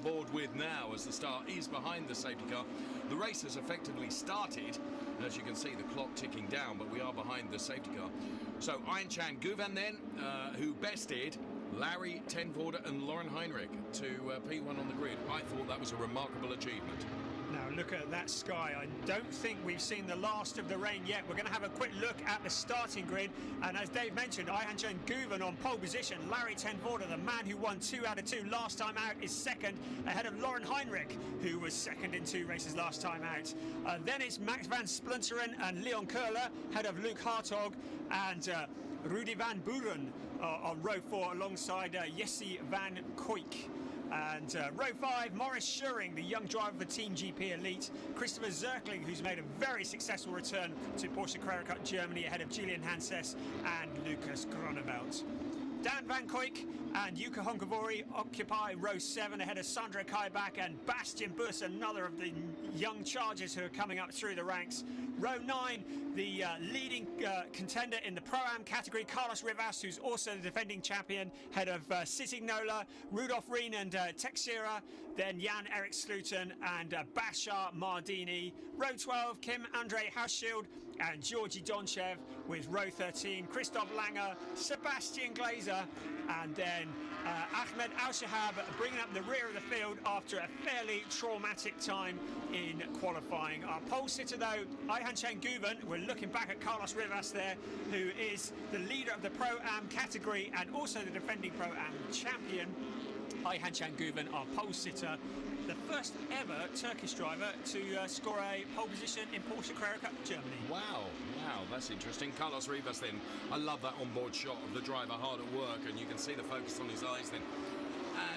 board with now, as the start is behind the safety car. The race has effectively started, and as you can see, the clock ticking down, but we are behind the safety car. So Ayhan Guven then, who bested Larry Tenvoorde and Lauren Heinrich to P1 on the grid. I thought that was a remarkable achievement. Now look at that sky. I don't think we've seen the last of the rain yet. We're going to have a quick look at the starting grid, and as Dave mentioned, Ayhan Guven on pole position. Larry Tenvoorde, the man who won 2 out of 2 last time out, is second, ahead of Lauren Heinrich, who was second in 2 races last time out. Then it's Max van Splunteren and Leon Köhler, ahead of Luke Hartog and Rudy van Buren on row 4 alongside Jesse van Kuijk. And row 5, Maurice Schuring, the young driver for Team GP Elite. Christopher Zerkling, who's made a very successful return to Porsche Carrera Cup Germany, ahead of Julian Hanses and Lucas Groneveld. Dan Van Kuijk and Yuka Honkavori occupy row 7, ahead of Sandra Kaibach and Bastian Buss, another of the young chargers who are coming up through the ranks. Row 9, the leading contender in the Pro-Am category, Carlos Rivas, who's also the defending champion, head of Sisignola, Rudolf Rien and Texera, then Jan-Erik Sluten and Bashar Mardini. Row 12, Kim Andre Hauschild and Georgi Donchev, with row 13, Christoph Langer, Sebastian Glazer, and then Ahmed Al-Shahab bringing up the rear of the field after a fairly traumatic time in qualifying. Our pole sitter though, Ayhan Guven, we're looking back at Carlos Rivas there, who is the leader of the Pro-Am category and also the defending Pro-Am champion. Ayhan Guven, our pole sitter, the first ever Turkish driver to score a pole position in Porsche Carrera Cup Germany. Wow, that's interesting. Carlos Rivas then, I love that onboard shot of the driver hard at work, and you can see the focus on his eyes then.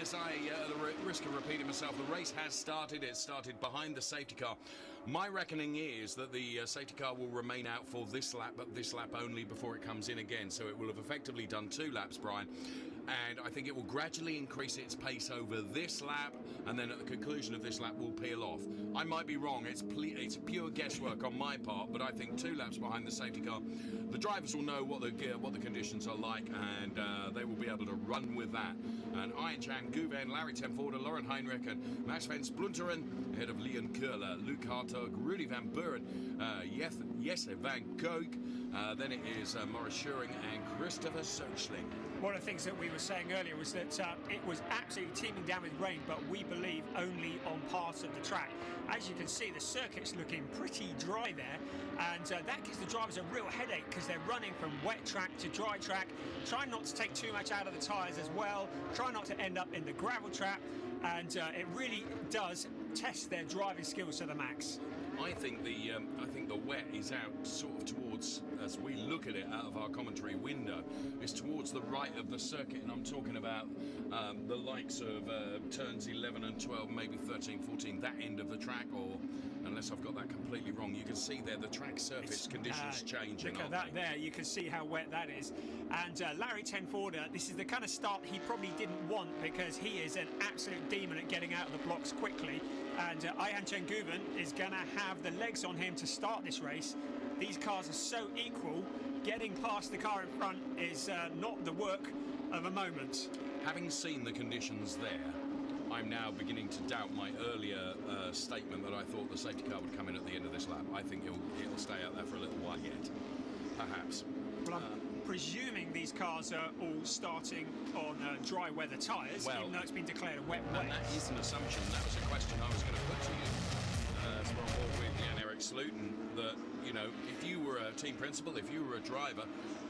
As I, at the risk of repeating myself, the race has started. It started behind the safety car. My reckoning is that the safety car will remain out for this lap, but this lap only before it comes in again. So it will have effectively done 2 laps, Brian. And I think it will gradually increase its pace over this lap, and then at the conclusion of this lap will peel off. I might be wrong. It's pure guesswork on my part, but I think 2 laps behind the safety car, the drivers will know what the conditions are like, and they will be able to run with that. And Ayhan Guven, Larry Tenvoorde, Lauren Heinrich and Max van Splunteren, ahead of Leon Köhler, Luke Hartog, Rudy van Buren, Jesse van Kuijk, then it is Maurice Schuring and Christopher Zerkling. One of the things that we were saying earlier was that it was absolutely teeming down with rain, but we believe only on parts of the track. As you can see, the circuit's looking pretty dry there, and that gives the drivers a real headache because they're running from wet track to dry track, trying not to take too much out of the tyres as well, trying not to end up in the gravel trap, and it really does test their driving skills to the max. I think the wet is out sort of towards, as we look at it out of our commentary window, is towards the right of the circuit, and I'm talking about the likes of turns 11 and 12, maybe 13, 14, that end of the track, or unless I've got that completely wrong. You can see there the track surface conditions changing. Look at that there, you can see how wet that is. And Larry Tenvoorde, this is the kind of start he probably didn't want, because he is an absolute demon at getting out of the blocks quickly. And Ayhan Guven is going to have the legs on him to start this race. These cars are so equal, getting past the car in front is not the work of a moment. Having seen the conditions there, I'm now beginning to doubt my earlier statement that I thought the safety car would come in at the end of this lap. I think it'll stay out there for a little while yet, perhaps. Well, I'm presuming these cars are all starting on dry weather tyres, even though it's been declared a wet race. And that is an assumption. That was a question I was going to put to you. As well with Jan-Erik Sluten, that, you know, if you were a team principal, if you were a driver,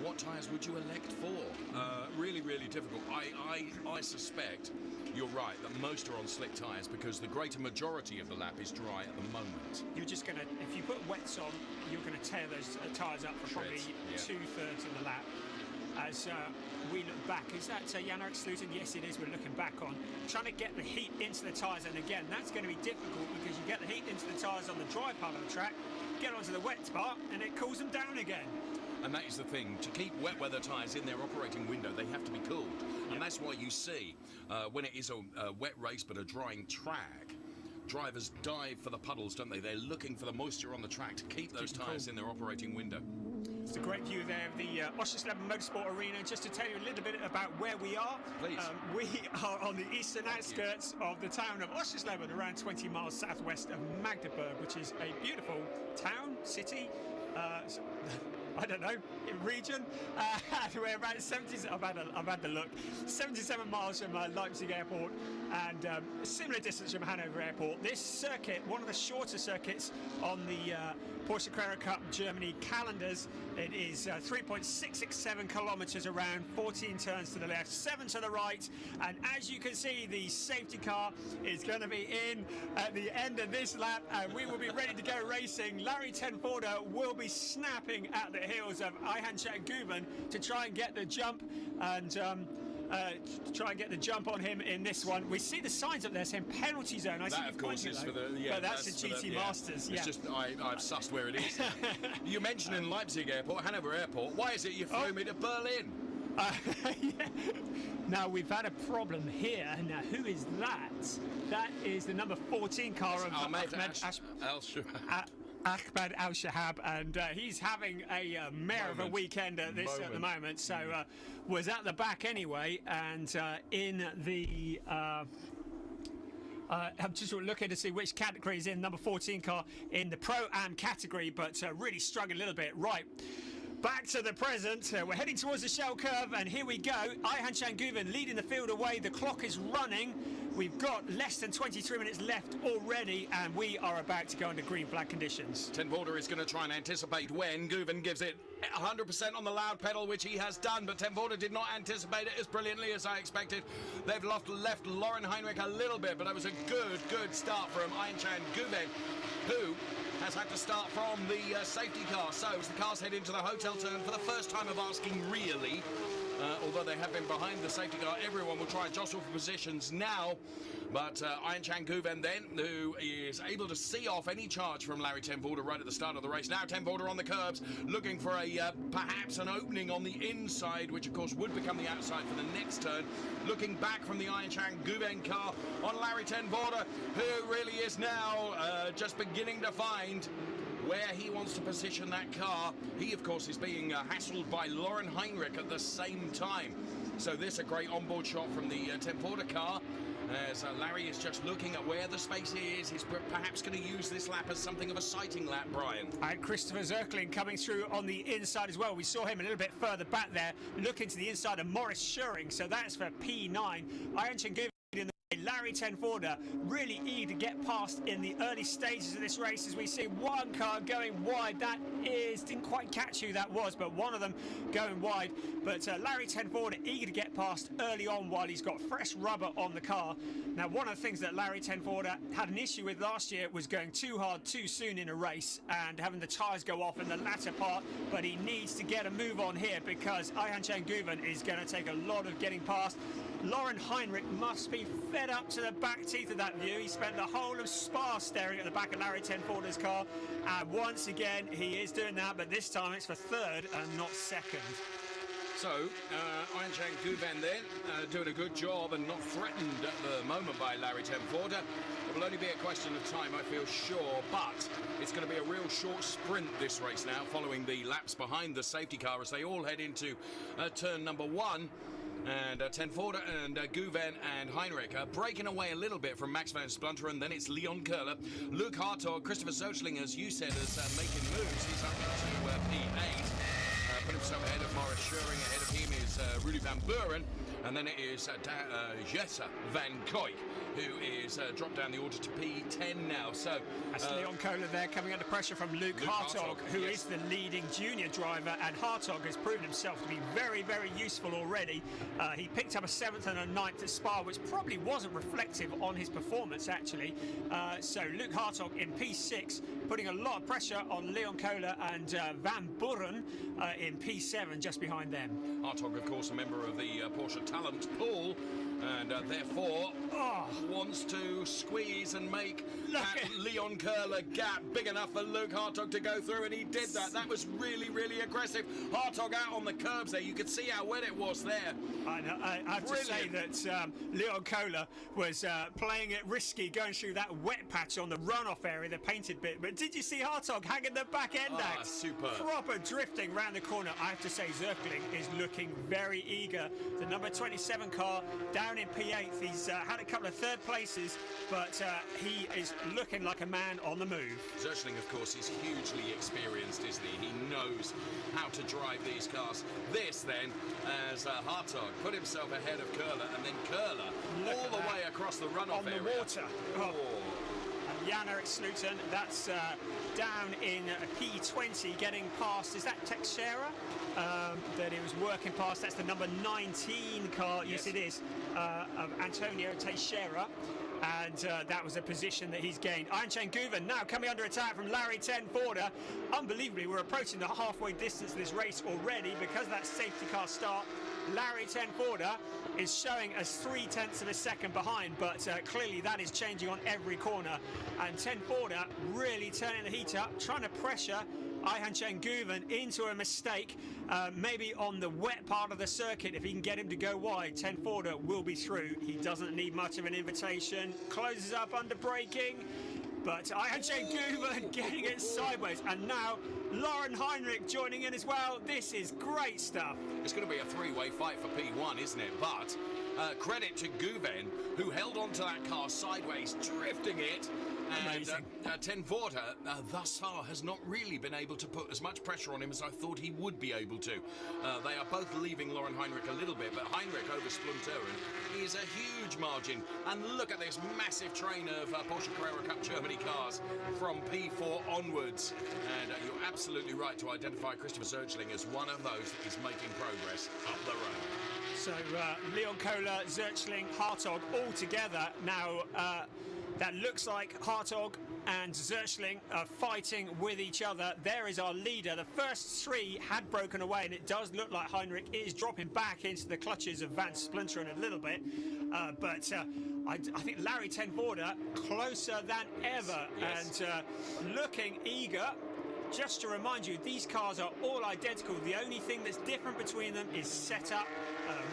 what tyres would you elect for? Really, really difficult. I suspect you're right that most are on slick tyres because the greater majority of the lap is dry at the moment. You're just going to, if you put wets on, you're going to tear those tyres up for probably 2/3 of the lap. As we look back, is that Jan-Erik Sluten? Yes, it is. We're looking back on trying to get the heat into the tyres, and again, that's going to be difficult because you get the heat into the tyres on the dry part of the track, get onto the wet part, and it cools them down again. And that is the thing, to keep wet weather tyres in their operating window, they have to be cooled. And that's why you see, when it is a wet race but a drying track, drivers dive for the puddles, don't they? They're looking for the moisture on the track to keep those tyres in their operating window. It's a great view there of the Oschersleben Motorsport Arena. Just to tell you a little bit about where we are. Please. We are on the eastern outskirts of the town of Oschersleben, around 20 miles southwest of Magdeburg, which is a beautiful town, city, I don't know, region. We're about 70. I've had the look. 77 miles from Leipzig Airport, and a similar distance from Hanover Airport. This circuit, one of the shorter circuits on the Porsche Carrera Cup Germany calendars. It is 3.667 kilometers around, 14 turns to the left, 7 to the right, and as you can see, the safety car is going to be in at the end of this lap, and we will be ready to go racing. Larry Tenforder will be snapping at the heels of Ayhan Guven to try and get the jump, and try and get the jump on him in this one. We see the signs up there saying penalty zone. That, of course, is for the... Yeah, but that's the GT Masters. It's just, I've sussed where it is. You mentioned in Leipzig Airport, Hanover Airport. Why is it you flew me to Berlin? Yeah. Now, we've had a problem here. Now, who is that? That is the number 14 car of Ahmed Al-Shahab, and he's having a mare of a weekend at the moment. So was at the back anyway, and in the I'm just looking to see which category he's in. Number 14 car in the Pro-Am category, but really struggling a little bit. Right. Back to the present. We're heading towards the shell curve, and here we go. Ayhan Guven leading the field away. The clock is running. We've got less than 23 minutes left already, and we are about to go into green flag conditions. Tenforder is going to try and anticipate when Guven gives it 100% on the loud pedal, which he has done, but Tenforder did not anticipate it as brilliantly as I expected. They've left Lauren Heinrich a little bit, but that was a good start from Ayhan Guven, who has had to start from the safety car. So as the cars head into the hotel turn, for the first time of asking really, although they have been behind the safety car, everyone will try and jostle for positions now. But Ayhan Guven then, who is able to see off any charge from Larry Tenforder right at the start of the race. Now Tenforder on the curbs, looking for a perhaps an opening on the inside, which of course would become the outside for the next turn. Looking back from the Ayhan Guven car on Larry Tenforder, who really is now just beginning to find where he wants to position that car. He, of course, is being hassled by Lauren Heinrich at the same time. So this a great onboard shot from the Tenforder car, as Larry is just looking at where the space is. He's perhaps going to use this lap as something of a sighting lap, Brian. And Christopher Zirkling coming through on the inside as well. We saw him a little bit further back there, looking to the inside of Morris Schuring. So that's for P9. Ayhan Guven in the Larry Tenforder really eager to get past in the early stages of this race, as we see one car going wide. That is, didn't quite catch who that was, but one of them going wide. But Larry Tenforder eager to get past early on while he's got fresh rubber on the car. Now, one of the things that Larry Tenforder had an issue with last year was going too hard too soon in a race and having the tyres go off in the latter part, but he needs to get a move on here because Ayhan Guven is going to take a lot of getting past. Lauren Heinrich must be fed up to the back teeth of that view. He spent the whole of Spa staring at the back of Larry Tenforder's car, and once again he is doing that, but this time it's for third and not second. So, Ayhan Guven then doing a good job and not threatened at the moment by Larry Tenforder. It will only be a question of time, I feel sure, but it's going to be a real short sprint this race now, following the laps behind the safety car as they all head into turn number 1. And Tenforder and Guven and Heinrich breaking away a little bit from Max van Splunter, and then it's Leon Köhler, Luke Hartog, Christopher Sochling, as you said, is making moves. He's up to P8. Put himself ahead of Morris Schuring. Ahead of him is Rudy van Buren, and then it is Jesse van Koik, who is dropped down the order to P10 now. So that's Leon Köhler there coming under pressure from Luke Hartog, who is the leading junior driver, and Hartog has proven himself to be very, very useful already. He picked up a 7th and a 9th at Spa, which probably wasn't reflective on his performance actually. So Luke Hartog in P6, putting a lot of pressure on Leon Köhler and Van Buren in P7 just behind them. Hartog, of course, a member of the Porsche talent pool, and therefore wants to squeeze and make that Leon Curler gap big enough for Luke Hartog to go through, and he did that. That was really, really aggressive. Hartog out on the curbs there. You could see how wet it was there. I have to say that Leon Kohler was playing it risky, going through that wet patch on the runoff area, the painted bit. But did you see Hartog hanging the back end out? Super. Proper drifting round the corner. I have to say, Zirkling is looking very eager. The number 27 car down in P8. He's had a couple of third places, but he is looking like a man on the move. Zirkling, of course, is hugely experienced, isn't he? He knows how to drive these cars. This, then, as Hartog put himself ahead of Curler, and then Curler all the way across the runoff on area. The water. Jan-Erik Sluten, that's down in P20, getting past, is that Teixeira that he was working past? That's the number 19 car, yes it is, of Antonio Teixeira. And that was a position that he's gained. Iron Guven now coming under attack from Larry Tenforder. Unbelievably, we're approaching the halfway distance of this race already because of that safety car start. Larry Tenforder is showing us 0.3 of a second behind, but clearly that is changing on every corner. And Tenforder really turning the heat up, trying to pressure Ayhanchen Guven into a mistake, maybe on the wet part of the circuit. If he can get him to go wide, Tenforder will be through. He doesn't need much of an invitation. Closes up under braking, but Ayhanchen Guven getting it sideways. And now Lauren Heinrich joining in as well. This is great stuff. It's going to be a three-way fight for P1, isn't it? But credit to Guven, who held onto that car sideways, drifting it. Amazing. And Tenforder, thus far, has not really been able to put as much pressure on him as I thought he would be able to. They are both leaving Lauren Heinrich a little bit, but Heinrich over Splunterin is a huge margin. And look at this massive train of Porsche Carrera Cup Germany cars from P4 onwards. And you're absolutely right to identify Christopher Zirkling as one of those that is making progress up the road. So Leon Kohler, Zirkling, Hartog all together now. That looks like Hartog and Zirkling are fighting with each other. There is our leader. The first three had broken away, and it does look like Heinrich is dropping back into the clutches of Van Splinteren a little bit. But I think Larry Tenforder closer than ever, yes. And looking eager. Just to remind you, these cars are all identical. The only thing that's different between them is setup,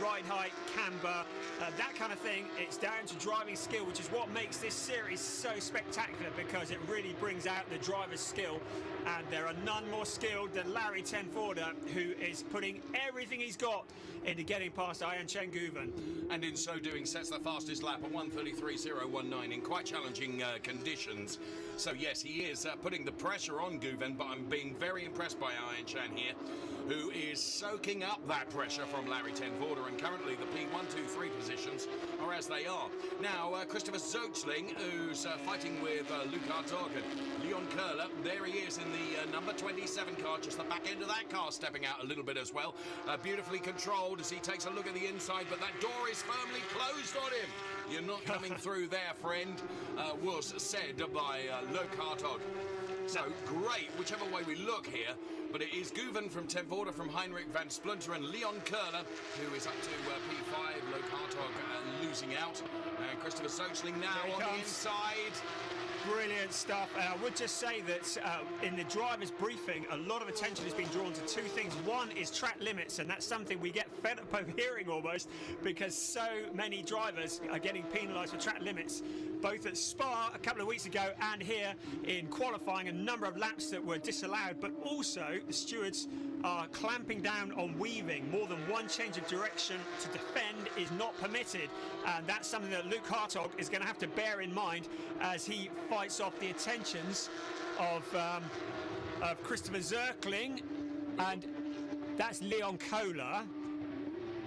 ride height, camber, that kind of thing. It's down to driving skill, which is what makes this series so spectacular, because it really brings out the driver's skill. And there are none more skilled than Larry Tenforder, who is putting everything he's got into getting past Ayhanchen Guven. And in so doing sets the fastest lap at 1:33.019 in quite challenging conditions. So yes, he is putting the pressure on Guven, but I'm being very impressed by Ayhanchen here, who is soaking up that pressure from Larry Tenforder, and currently the P1, 2, 3 positions are as they are. Now, Christopher Zirkling, who's fighting with Luke Hartog and Leon Curler, there he is in the number 27 car, just the back end of that car stepping out a little bit as well. Beautifully controlled as he takes a look at the inside, but that door is firmly closed on him. You're not coming through there, friend, was said by Luke Hartog. So great, whichever way we look here, but it is Guven from Tenforder, from Heinrich, Van Splinteren, Leon Curler, who is up to P5, Luke Hartog losing out, and Christopher Zirkling now on the inside. Brilliant stuff. And I would just say that in the driver's briefing, a lot of attention has been drawn to two things. One is track limits, and that's something we get fed up of hearing almost, because so many drivers are getting penalised for track limits, both at Spa a couple of weeks ago and here in qualifying, a number of laps that were disallowed, but also the stewards are clamping down on weaving. More than one change of direction to defend is not permitted, and that's something that Luke Hartog is going to have to bear in mind as he fights off the attentions of Christopher Zirkling, and that's Leon Kohler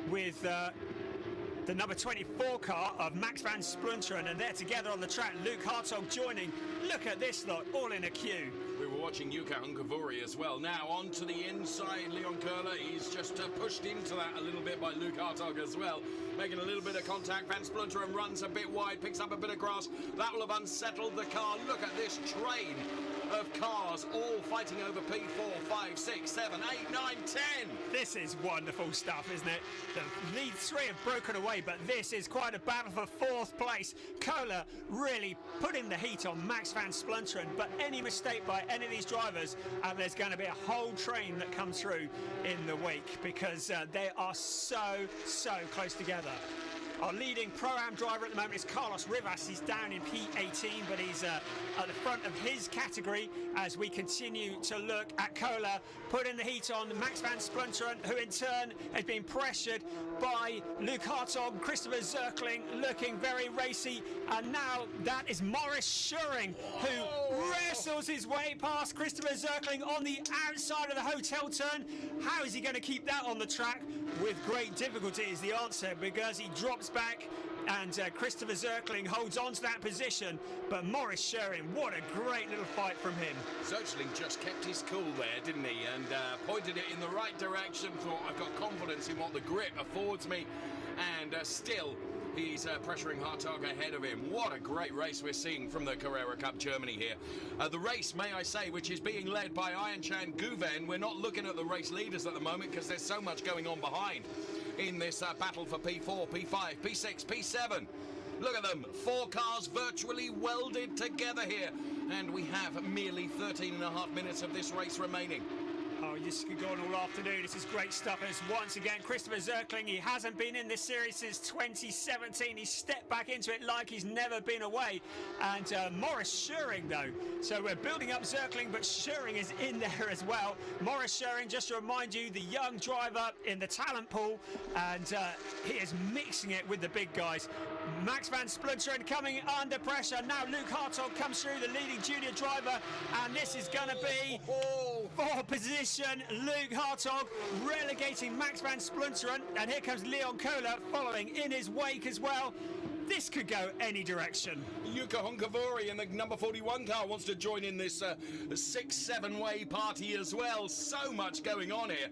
with the number 24 car of Max Van Splinteren, and they're together on the track. Luke Hartog joining. Look at this lot, all in a queue. We were watching Yuka Hunkavuri as well. Now on to the inside, Leon Köhler. He's just pushed into that a little bit by Luke Hartog as well, making a little bit of contact. Van Splunderen runs a bit wide, picks up a bit of grass. That will have unsettled the car. Look at this train of cars all fighting over P4, 5, 6, 7, 8, 9, 10. This is wonderful stuff, isn't it? The lead three have broken away, but this is quite a battle for fourth place. Köhler really putting the heat on Max Van Splunderen, but any mistake by any of these drivers, and there's going to be a whole train that comes through in the wake, because they are so close together. Our leading Pro-Am driver at the moment is Carlos Rivas. He's down in P18, but he's at the front of his category as we continue to look at Köhler putting the heat on Max Van Splunderen, who in turn has been pressured by Luke Hartog, Christopher Zirkling, looking very racy. And now that is Morris Schuring, who wrestles his way past Christopher Zirkling on the outside of the hotel turn. How is he going to keep that on the track? With great difficulty is the answer, because he drops back and Christopher Zirkling holds on to that position. But Morris Schuring, what a great little fight from him. Zirkling just kept his cool there, didn't he? And pointed it in the right direction. Thought, I've got confidence in what the grip affords me. And still, he's pressuring Hartog ahead of him. What a great race we're seeing from the Carrera Cup Germany here. The race, may I say, which is being led by Ayanchan Guven. We're not looking at the race leaders at the moment because there's so much going on behind in this battle for P4, P5, P6, P7. Look at them, 4 cars virtually welded together here. And we have merely 13 and a half minutes of this race remaining. Oh, this could go on all afternoon. This is great stuff. As once again, Christopher Zirkling, he hasn't been in this series since 2017. He stepped back into it like he's never been away. And Morris Schuring, though. So we're building up Zirkling, but Schuring is in there as well. Morris Schuring, just to remind you, the young driver in the talent pool. And he is mixing it with the big guys. Max Van Splunderen coming under pressure. Now Luke Hartog comes through, the leading junior driver. And this is going to be for position. Luke Hartog relegating Max Van Splunderen, and here comes Leon Köhler following in his wake as well. This could go any direction. Yuka Hunkavuri in the number 41 car wants to join in this 6-7-way party as well. So much going on here.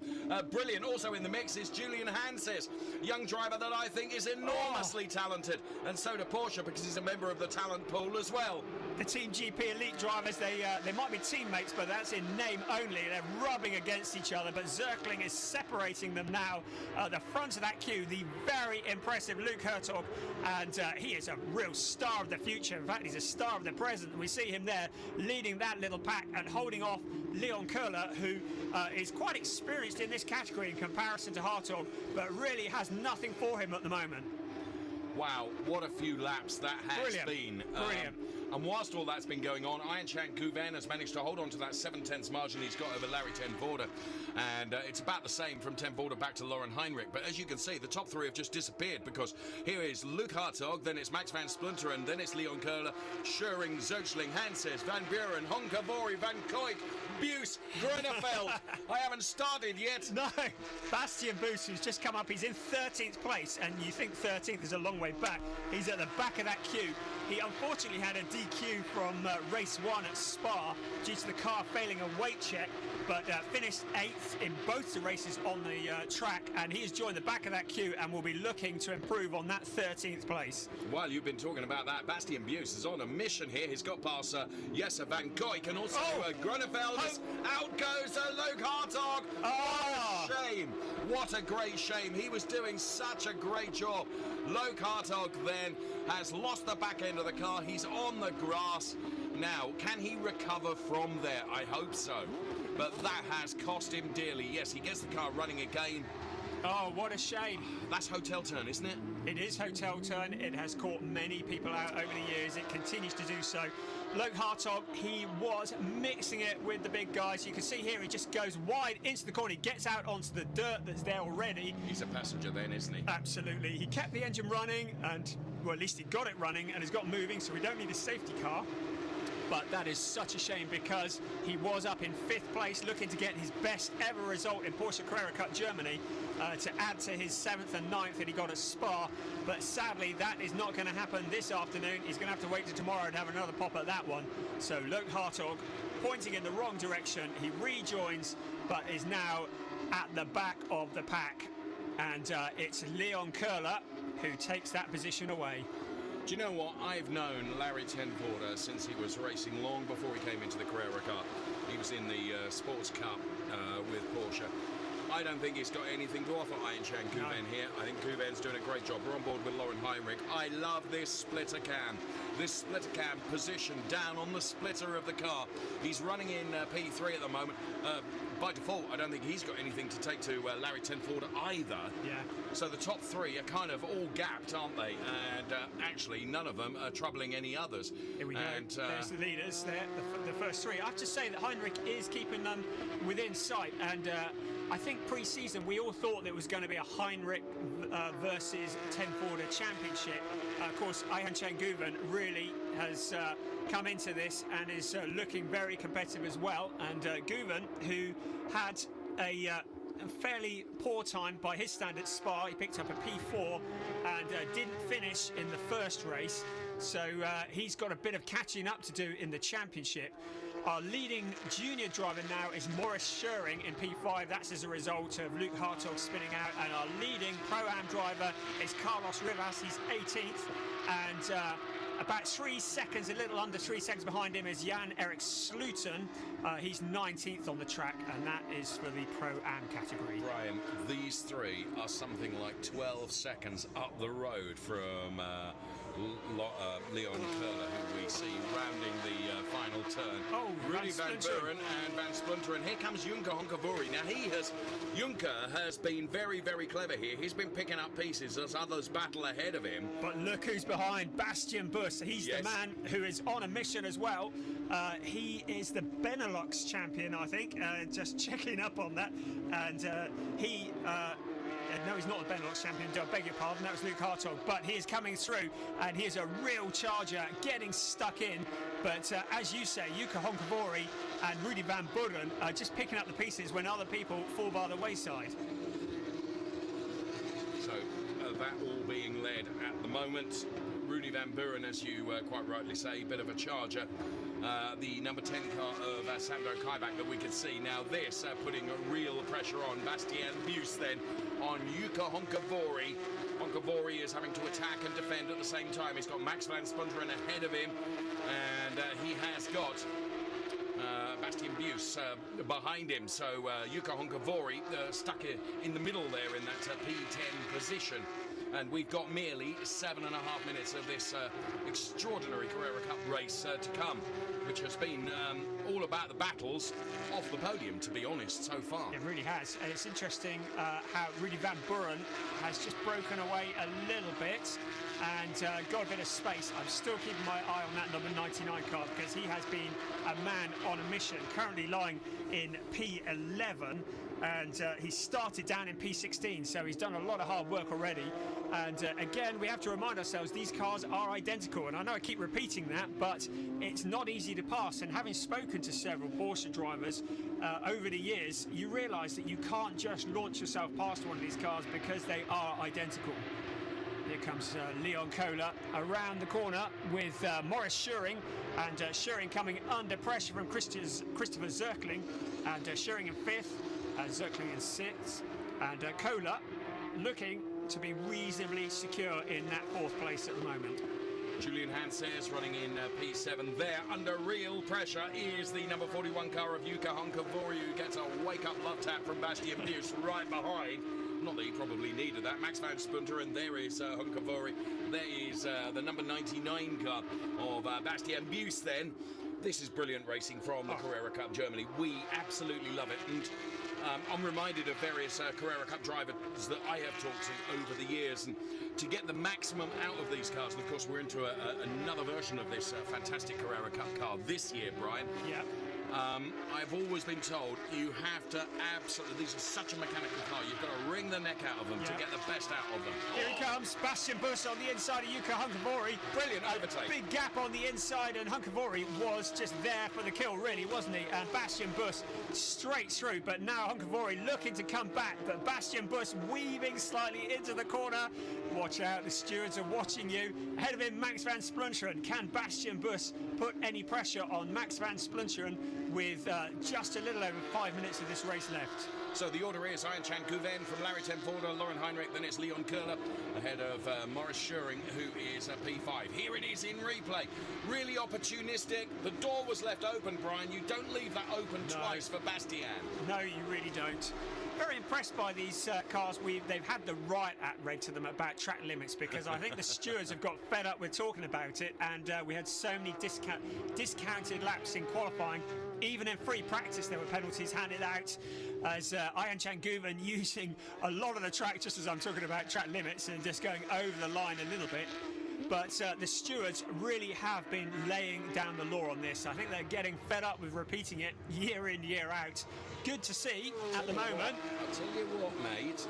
Brilliant. Also in the mix is Julian Hanses, young driver that I think is enormously talented. And so do Porsche, because he's a member of the talent pool as well. The Team GP elite drivers, they might be teammates, but that's in name only. They're rubbing against each other, but Zirkling is separating them now at the front of that queue. The very impressive Luke Hartog, and he is a real star of the future. In fact, he's a star of the present. We see him there leading that little pack and holding off Leon Köhler, who is quite experienced in this category in comparison to Hartog, but really has nothing for him at the moment. Wow, what a few laps that has been. Brilliant. And whilst all that's been going on, Ayanchan Guven has managed to hold on to that 7/10 margin he's got over Larry Ten Voorde. And it's about the same from Ten Voorde back to Lauren Heinrich. But as you can see, the top 3 have just disappeared, because here is Luke Hartog, then it's Max Van Splunderen, then it's Leon Köhler, Schuring, Zirkling, Hanses, Van Buren, Honkavori, Van Koik, Buse, Grunefeld. I haven't started yet. No, Bastian Buse, who's just come up, he's in 13th place, and you think 13th is a long way back. He's at the back of that queue. He unfortunately had a DQ from race 1 at Spa due to the car failing a weight check, but finished 8th in both the races on the track, and he has joined the back of that queue and will be looking to improve on that 13th place. While you've been talking about that, Bastian Buse is on a mission here. He's got past Jesse Van Koik and also Grunefeld. Out goes Luke Hartog. What a shame. What a great shame. He was doing such a great job. Luke Hartog then has lost the back end of the car. He's on the grass. Now, can he recover from there? I hope so. But that has cost him dearly. Yes, he gets the car running again. Oh, what a shame. That's Hotel Turn, isn't it? It is Hotel Turn. It has caught many people out over the years. It continues to do so. Luke Hartog, he was mixing it with the big guys. You can see here he just goes wide into the corner. He gets out onto the dirt that's there already. He's a passenger then, isn't he? Absolutely. He kept the engine running, and, well, at least he got it running and has got moving, so we don't need a safety car. but that is such a shame because he was up in 5th place looking to get his best ever result in Porsche Carrera Cup Germany to add to his 7th and 9th that he got at Spa, but sadly that is not going to happen this afternoon. He's going to have to wait till tomorrow to have another pop at that one. So Luke Hartog pointing in the wrong direction, he rejoins but is now at the back of the pack, and it's Leon Köhler who takes that position away. Do you know what? I've known Larry Tenforder since he was racing long before he came into the Carrera Cup. He was in the Sports Cup with Porsche. I don't think he's got anything to offer Ayan Guven here. I think Guven's doing a great job. We're on board with Lauren Heinrich. I love this splitter cam. This splitter cam position down on the splitter of the car. He's running in P3 at the moment. By default, I don't think he's got anything to take to Larry Tenforder either. Yeah. So the top 3 are kind of all gapped, aren't they? And actually, none of them are troubling any others. Here we go. There's the leaders there, the first 3. I have to say that Heinrich is keeping them within sight, and I think pre-season we all thought there was going to be a Heinrich versus Tenforder championship. Of course, Ayan Guven really has come into this and is looking very competitive as well. And Guven, who had a fairly poor time by his standards, Spa, he picked up a P4 and didn't finish in the first race. So he's got a bit of catching up to do in the championship. Our leading junior driver now is Maurice Schering in P5. That's as a result of Luke Hartog spinning out. And our leading Pro-Am driver is Carlos Rivas. He's 18th. And about 3 seconds, a little under 3 seconds behind him is Jan-Erik Sluten. He's 19th on the track, and that is for the Pro-Am category. Brian, these 3 are something like 12 seconds up the road from Leon Köhler, who we see rounding the final turn. Oh, Rudy Van Buren and Van Splunter, and here comes Junker Honkavori. Now Junker has been very, very clever here. He's been picking up pieces as others battle ahead of him. But look who's behind, Bastian Buss. He's the man who is on a mission as well. He is the Benelux champion, I think, just checking up on that. And no, he's not the Benelux champion, I beg your pardon, that was Luke Hartog, but he is coming through, and he is a real charger, getting stuck in. But as you say, Yuka Honkavori and Rudy Van Buren are just picking up the pieces when other people fall by the wayside. So that all being led at the moment. Rudy Van Buren, as you quite rightly say, bit of a charger. The number 10 car of Sandro Kaibach that we could see. Now this putting a real pressure on Bastien Buss, then on Yuka Honkavori. Honkavori is having to attack and defend at the same time. He's got Max Van Splunderen ahead of him, and he has got Bastien Buss behind him. So Yuka Honkavori stuck in the middle there in that P10 position. And we've got merely 7.5 minutes of this extraordinary Carrera Cup race to come, which has been all about the battles off the podium, to be honest, so far. It really has. And it's interesting how Rudy Van Buren has just broken away a little bit and got a bit of space. I'm still keeping my eye on that number 99 car because he has been a man on a mission, currently lying in P11. And he started down in P16, so he's done a lot of hard work already. And again, we have to remind ourselves these cars are identical, and I know I keep repeating that, but it's not easy to pass. And having spoken to several Porsche drivers over the years, you realise that you can't just launch yourself past one of these cars because they are identical. Here comes Leon Köhler around the corner with Maurice Schering, and Schering coming under pressure from Christopher Zirkling, and Schering in 5th. Zirkling in 6th, and Köhler looking to be reasonably secure in that 4th place at the moment. Julian Hanses running in P7 there. Under real pressure is the number 41 car of Yuka Honkavori, who gets a wake-up love tap from Bastien Buss right behind. Not that he probably needed that. Max Van Splunter, and there is Honkavori. There is the number 99 car of Bastien Buss then. This is brilliant racing from the Carrera Cup Germany. We absolutely love it. And I'm reminded of various Carrera Cup drivers that I have talked to over the years, and to get the maximum out of these cars, and of course we're into another version of this fantastic Carrera Cup car this year, Brian. Yeah. I've always been told you have to absolutely, these are such a mechanical car, you've got to wring the neck out of them to get the best out of them. Here he comes, Bastian Buss on the inside of Yuka Hunkavori. Brilliant overtake. Big gap on the inside, and Hunkavori was just there for the kill, really, wasn't he? And Bastian Buss straight through, but now Hunkavori looking to come back, but Bastian Buss weaving slightly into the corner. Watch out, the stewards are watching you. Ahead of him, Max van Splunteren. Can Bastian Buss put any pressure on Max van Splunteren with just a little over 5 minutes of this race left? So the order is Ayan Guven from Larry Tenforder, Lauren Heinrich, then it's Leon Köhler, ahead of Maurice Schuring, who is P5. Here it is in replay. Really opportunistic. The door was left open, Brian. You don't leave that open twice for Bastian. No, you really don't. Very impressed by these cars. They've had the right at read to them about track limits, because I think the stewards have got fed up with talking about it, and we had so many discounted laps in qualifying. Even in free practice there were penalties handed out, as Ayan Guven using a lot of the track, just as I'm talking about track limits, and just going over the line a little bit. But the stewards really have been laying down the law on this. I think they're getting fed up with repeating it year in, year out. Good to see at the moment. I'll tell you what, mate.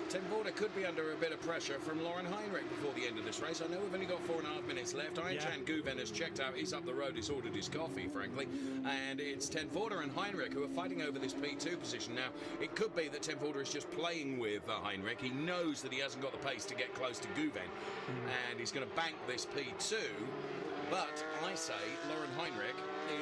Tenforder could be under a bit of pressure from Lauren Heinrich before the end of this race. I know we've only got 4.5 minutes left. Ayan Guven has checked out. He's up the road. He's ordered his coffee, frankly. And it's Tenforder and Heinrich who are fighting over this P2 position. Now, it could be that Tenforder is just playing with Heinrich. He knows that he hasn't got the pace to get close to Guven. And he's going to bank this P2. But I say Lauren Heinrich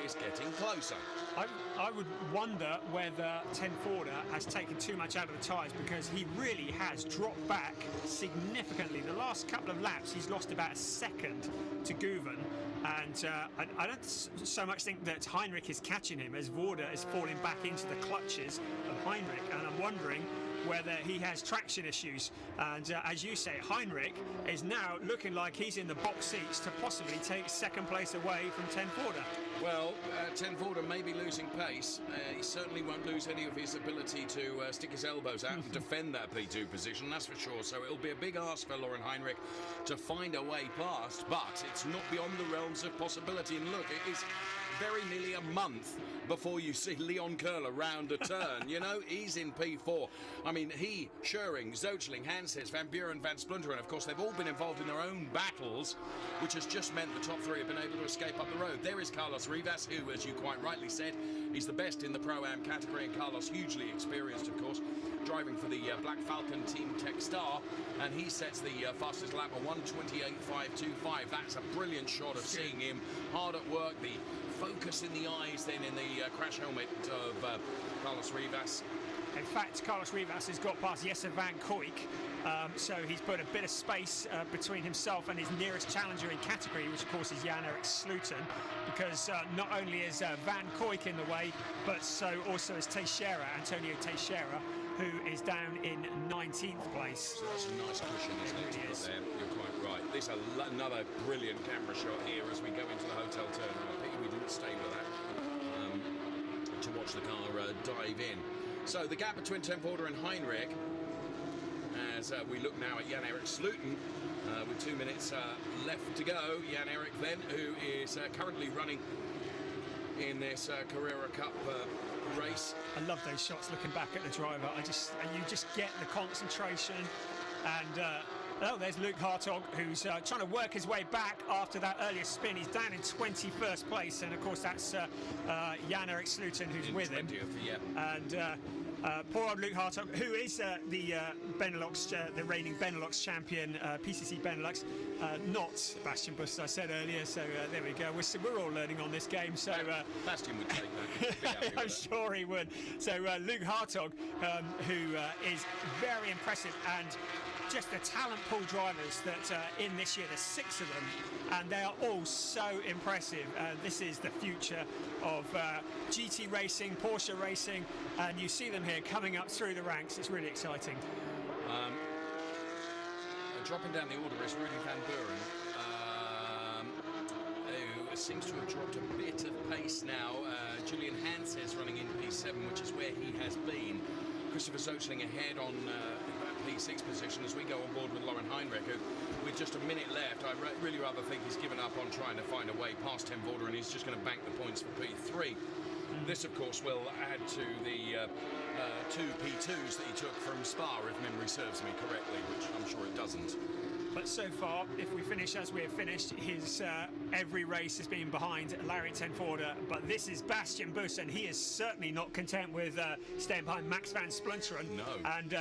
is getting closer. I would wonder whether Tenforder has taken too much out of the tyres, because he really has dropped back significantly. The last couple of laps he's lost about a second to Guven, and I don't so much think that Heinrich is catching him as Vorder is falling back into the clutches of Heinrich, and I'm wondering whether he has traction issues. And as you say, Heinrich is now looking like he's in the box seats to possibly take second place away from Tenforder. Well, Tenforder may be losing pace. He certainly won't lose any of his ability to stick his elbows out and defend that P2 position, that's for sure. So it'll be a big ask for Lauren Heinrich to find a way past, but it's not beyond the realms of possibility. And look, it is very nearly a month before you see Leon Köhler round a turn. You know, he's in P4. I mean, he, Schuring, Zoechling, Hanses, Van Buren, Van Splunteren, of course, they've all been involved in their own battles, which has just meant the top three have been able to escape up the road. There is Carlos Rivas, who, as you quite rightly said, is the best in the Pro-Am category, and Carlos, hugely experienced, of course, driving for the Black Falcon Team Tech Star, and he sets the fastest lap of 1:28.525. That's a brilliant shot of seeing him hard at work, the focus in the eyes then in the crash helmet of Carlos Rivas. In fact, Carlos Rivas has got past Jesse van Kooyk, so he's put a bit of space between himself and his nearest challenger in category, which of course is Jan-Erik Sluten, because not only is Van Kooyk in the way, but so also is Teixeira, Antonio Teixeira, who is down in 19th place. So that's a nice cushion, isn't it? It really is. You're quite right. This is another brilliant camera shot here as we go into the hotel turnaround. I think we didn't stay with that to watch the car dive in. So the gap between Tenforder and Heinrich, as we look now at Jan-Erik Sluten, with 2 minutes left to go. Jan-Erik then, who is currently running in this Carrera Cup race. I love those shots looking back at the driver. You just get the concentration. And oh, there's Luke Hartog, who's trying to work his way back after that earlier spin. He's down in 21st place, and of course that's Jan-Erik Sluten who's in with 20th, him. Yeah. And poor old Luke Hartog, who is the Benelux, the reigning Benelux champion, PCC Benelux, not Bastian Buss, as I said earlier. So there we go. We're all learning on this game. So Bastian would take that. I'm sure he would. So Luke Hartog, who is very impressive, and just the talent pool drivers that in this year, there's 6 of them, and they are all so impressive. This is the future of GT racing, Porsche racing, and you see them here coming up through the ranks. It's really exciting. Dropping down the order is Rudy Van Buren, who seems to have dropped a bit of pace now. Julian Hanses running in P7, which is where he has been. Christopher Zoechling ahead on P6 position as we go on board with Lauren Heinrich, who, with just a minute left, I really rather think he's given up on trying to find a way past Ten Vorder, and he's just going to bank the points for P3. This, of course, will add to the 2 P2s that he took from Spa, if memory serves me correctly, which I'm sure it doesn't. But so far, if we finish as we have finished, his every race has been behind Larry Ten Vorder. But this is Bastian Buss, and he is certainly not content with staying behind Max van Splunteren. No. And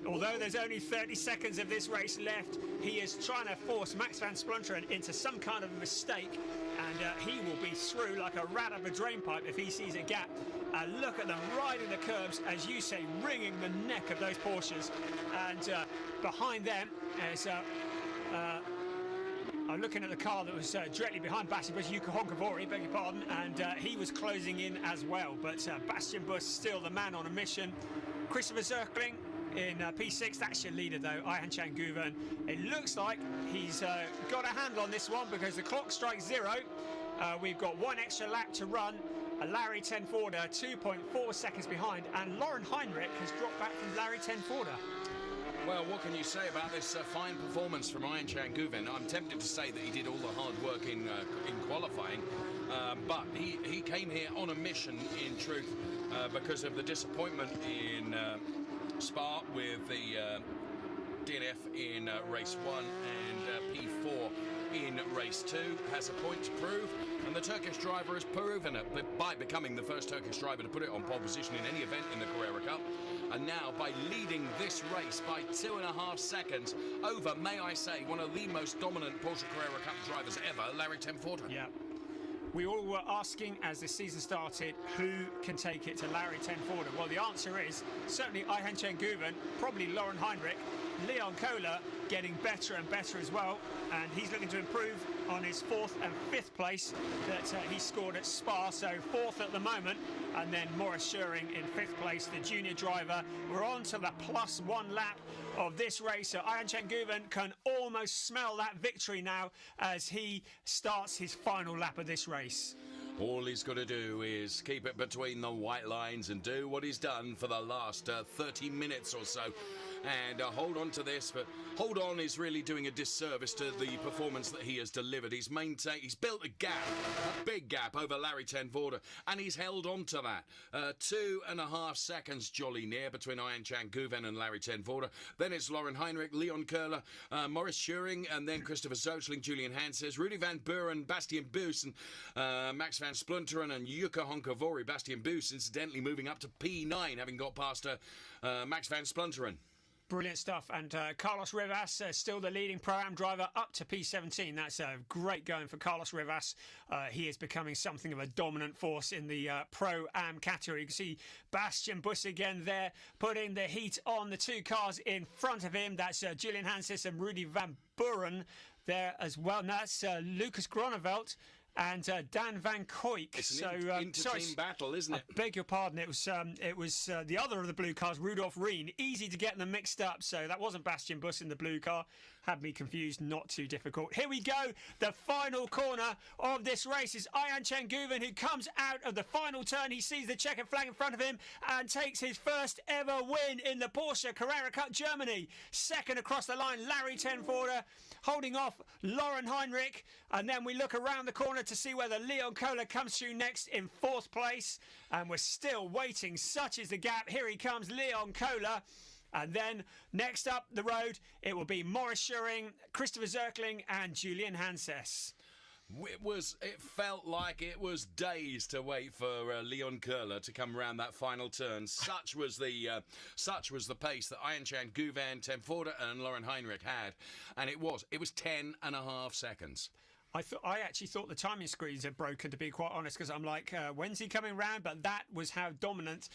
although there's only 30 seconds of this race left, he is trying to force Max van Splunteren into some kind of mistake. And he will be through like a rat up a drain pipe if he sees a gap. Look at them riding the curbs, as you say, wringing the neck of those Porsches. And behind them is... I'm looking at the car that was directly behind Bastian Buss, Jukka Honkavori, beg your pardon, and he was closing in as well. But Bastian Buss still the man on a mission. Christopher Zirkling in P6, that's your leader though, Ayhan Guven. It looks like he's got a handle on this one because the clock strikes 0. We've got 1 extra lap to run. Larry Ten Vorder 2.4 seconds behind, and Lauren Heinrich has dropped back from Larry Ten Vorder. Well, what can you say about this fine performance from Ayhan Guven? I'm tempted to say that he did all the hard work in qualifying, but he came here on a mission, in truth, because of the disappointment in Spa with the DNF in race 1 and P4 in race 2. Has a point to prove, and the Turkish driver has proven it by becoming the first Turkish driver to put it on pole position in any event in the Carrera Cup. And now, by leading this race by 2.5 seconds over, may I say, one of the most dominant Porsche Carrera Cup drivers ever, Larry Ten Vorder. Yeah. We all were asking as the season started, who can take it to Larry Ten Vorder? Well, the answer is certainly Ayhan Guven, probably Lauren Heinrich, Leon Kohler getting better and better as well, and he's looking to improve on his 4th and 5th place that he scored at Spa, so 4th at the moment, and then Maurice Schuring in 5th place, the junior driver. We're on to the +1 lap of this race, so Ayhan Guven can almost smell that victory now as he starts his final lap of this race. All he's got to do is keep it between the white lines and do what he's done for the last 30 minutes or so. And hold on to this, but hold on is really doing a disservice to the performance that he has delivered. He's built a gap, a big gap over Larry Ten Vorder, and he's held on to that. 2.5 seconds jolly near between Ayhan Guven and Larry Ten Vorder. Then it's Lauren Heinrich, Leon Kohler, Maurice Schuring, and then Christopher Zirkling, Julian Hanses, Rudy van Buren, Bastian Buss, and Max van Splunteren and Jukka Honkavori. Bastian Buss, incidentally, moving up to P9, having got past Max van Splunteren. Brilliant stuff, and Carlos Rivas still the leading Pro-Am driver up to P17. That's great going for Carlos Rivas. He is becoming something of a dominant force in the Pro-Am category. You can see Bastian Buss again there, putting the heat on the 2 cars in front of him. That's Julian Hanses and Rudy van Buren there as well. Now that's Lucas Gronevelt and Dan Van Koyk. It's an inter-team battle, isn't it? I beg your pardon. It was the other of the blue cars, Rudolf Rien. Easy to get them mixed up. So that wasn't Bastian Buss in the blue car. Had me confused. Not too difficult. Here we go. The final corner of this race is Ayhan Guven, who comes out of the final turn. He sees the checkered flag in front of him and takes his first ever win in the Porsche Carrera Cup Germany. Second across the line, Larry Ten Vorder, holding off Lauren Heinrich. And then we look around the corner to see whether Leon Kohler comes through next in 4th place. And we're still waiting. Such is the gap. Here he comes, Leon Kohler. And then next up the road, it will be Maurice Schuring, Christopher Zirkling and Julian Hanses. It felt like it was days to wait for Leon Kohler to come around that final turn. Such was the pace that Ayhan Guven, Ten Vorder and Lauren Heinrich had, and it was 10.5 seconds. I actually thought the timing screens had broken, to be quite honest, because I'm like, when's he coming round? But that was how dominant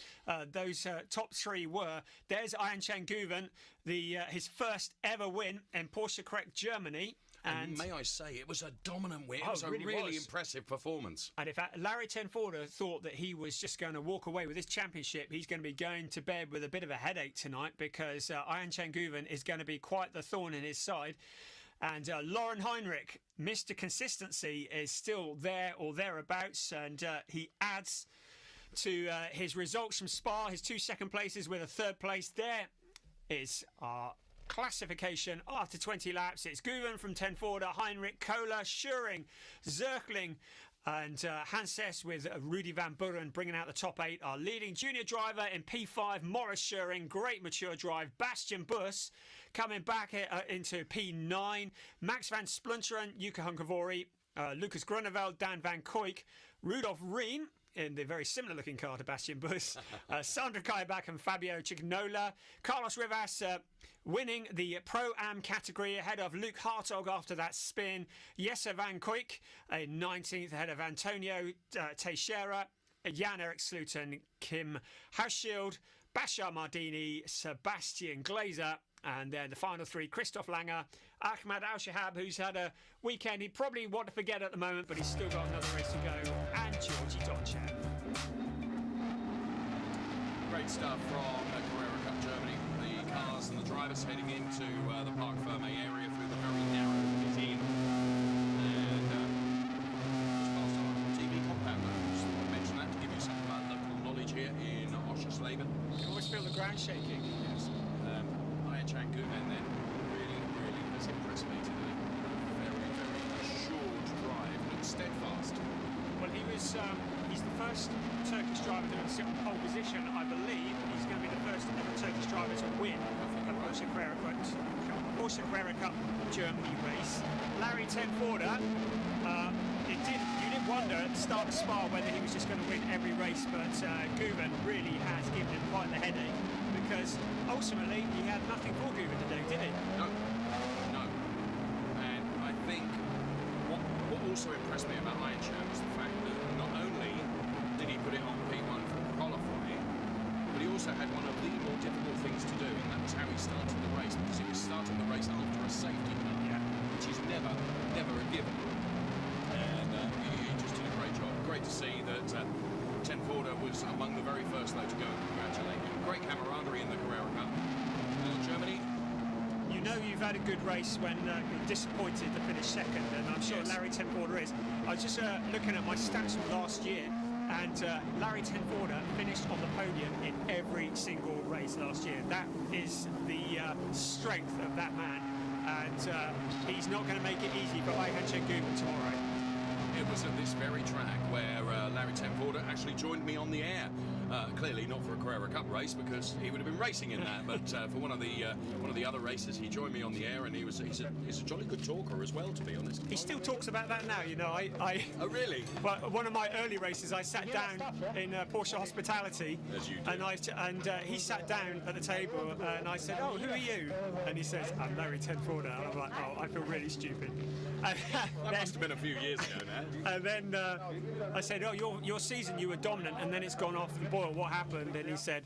those top 3 were. There's Ayhan Guven, his first ever win in Porsche Carrera Germany. And may I say, it was a dominant win. It was a really impressive performance. And if Larry Ten Vorder thought that he was just going to walk away with his championship, he's going to be going to bed with a bit of a headache tonight, because Ayhan Guven is going to be quite the thorn in his side. And Lauren Heinrich, Mr. Consistency, is still there or thereabouts, and he adds to his results from Spa, his 2 second places with a 3rd place. There is our classification after 20 laps. It's Guven from 10 Forder, Heinrich, Kohler, Schuring, Zerkling, and Hanses with Rudy Van Buren bringing out the top 8. Our leading junior driver in P5, Morris Schuring, great mature drive. Bastian Buss coming back into P9. Max van Splunteren, Jukka Hunkavori, Lucas Grunewald, Dan van Koyk, Rudolf Rien in the very similar looking car to Bastian Buss, Sandra Kaibach and Fabio Cignola, Carlos Rivas winning the Pro-Am category ahead of Luke Hartog after that spin, Jesse van Koyk in 19th ahead of Antonio Teixeira, Jan-Erik Sluten, Kim Hauschild, Bashar Mardini, Sebastian Glazer, and then the final 3, Christoph Langer, Ahmad Al-Shahab, who's had a weekend he'd probably want to forget at the moment, but he's still got another race to go, and Georgi Donchev. Great stuff from Carrera Cup Germany. The cars and the drivers heading into the Parc Ferme area through the very narrow pit in. And just past our TV compound. I just want to mention that to give you some local knowledge here in Oschersleben. You can always feel the ground shaking. Yes. Chan Guven then really has impressed me today. Very assured drive, but steadfast. Well, he's the first Turkish driver to sit on pole position. I believe he's going to be the first ever Turkish driver to win a Porsche Carrera Cup Germany race. Larry Tenforder, you did wonder at the start of Spa whether he was just going to win every race, but Guven really has given him quite the headache, because ultimately he had nothing for Guven to do, did he? No. And I think what also impressed me about Iron Champ was the fact that not only did he put it on P1 for qualifying, but he also had one of the more difficult things to do, and that was how he started the race, because he was starting the race after a safety car, which is never a given. And he just did a great job. Great to see that Tenforder was among the very first though to go and congratulate him. Great camaraderie in the Carrera Cup. Germany. You know you've had a good race when you're disappointed to finish second, and I'm sure Larry Tenforder is. I was just looking at my stats from last year, and Larry Tenforder finished on the podium in every single race last year. That is the strength of that man, and he's not going to make it easy for Ayhan Guven tomorrow. It was at this very track where Larry Tenforder actually joined me on the air. Clearly not for a Carrera Cup race, because he would have been racing in that, but for one of the other races he joined me on the air, and he's a jolly good talker as well, to be honest. He still talks about that now, you know. Oh really? Well, one of my early races I sat down in Porsche Hospitality, as you do. and he sat down at the table, and I said, "Oh, who are you?" And he says, "I'm Larry Tenforder." And I'm like, "Oh, I feel really stupid." And that must have been a few years ago now. And then I said, "Oh, your season you were dominant, and then it's gone off the boil. What happened?" And he said,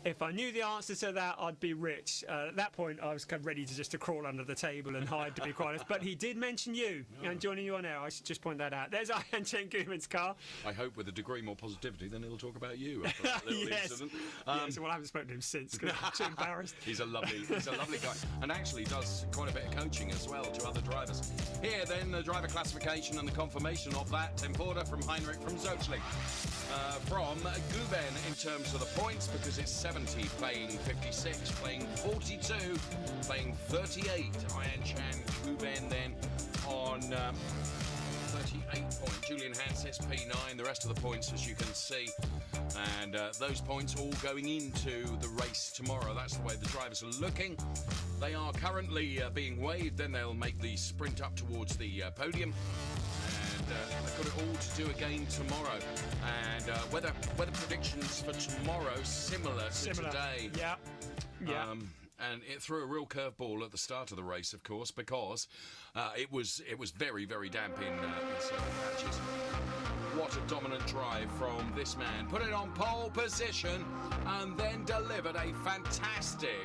"If I knew the answer to that, I'd be rich." At that point, I was kind of ready to crawl under the table and hide, to be quite honest. But he did mention you and joining you on air. I should just point that out. There's Ayhan Guven's car. I hope with a degree more positivity than he'll talk about you after that little incident. Yes, well, I haven't spoken to him since because I'm too embarrassed. He's a lovely guy, and actually does quite a bit of coaching as well to other drivers. Here, then, the driver classification and the confirmation of that. Tenforder from Heinrich from Zöchling. From Guven in terms of the points, because it's 70, playing 56, playing 42, playing 38. Ayhan Guven then on 38 points. Julian Hanses P9, the rest of the points, as you can see. And those points all going into the race tomorrow. That's the way the drivers are looking. They are currently being weighed, then they'll make the sprint up towards the podium. They've got it all to do again tomorrow, and weather predictions for tomorrow similar to today. Yeah. And it threw a real curveball at the start of the race, of course, because it was very damp in certain patches. What a dominant drive from this man! Put it on pole position and then delivered a fantastic,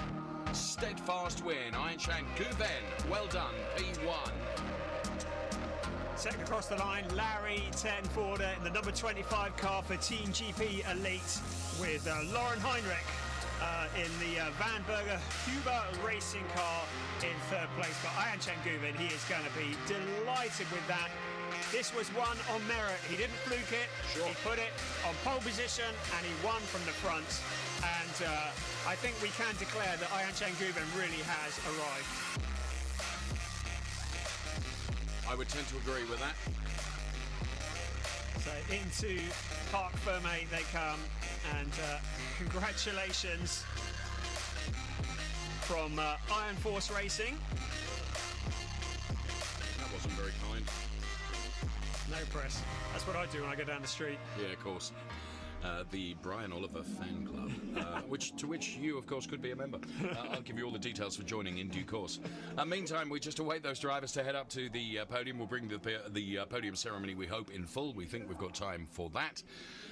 steadfast win. Ayhan Guven, well done, P1. Second across the line, Larry Tenforder in the number 25 car for Team GP Elite with Lauren Heinrich in the Van Berger Huber racing car in third place. But Ayhan Chenguvin, he is going to be delighted with that. This was won on merit. He didn't fluke it. Sure. He put it on pole position and he won from the front. And I think we can declare that Ayhan Chenguvin really has arrived. I would tend to agree with that. So into Parc Fermé they come, and congratulations from Iron Force Racing. That wasn't very kind. No press. That's what I do when I go down the street. Yeah, of course. The Brian Oliver Fan Club, to which you, of course, could be a member. I'll give you all the details for joining in due course. Meantime, we just await those drivers to head up to the podium. We'll bring the podium ceremony, we hope, in full. We think we've got time for that.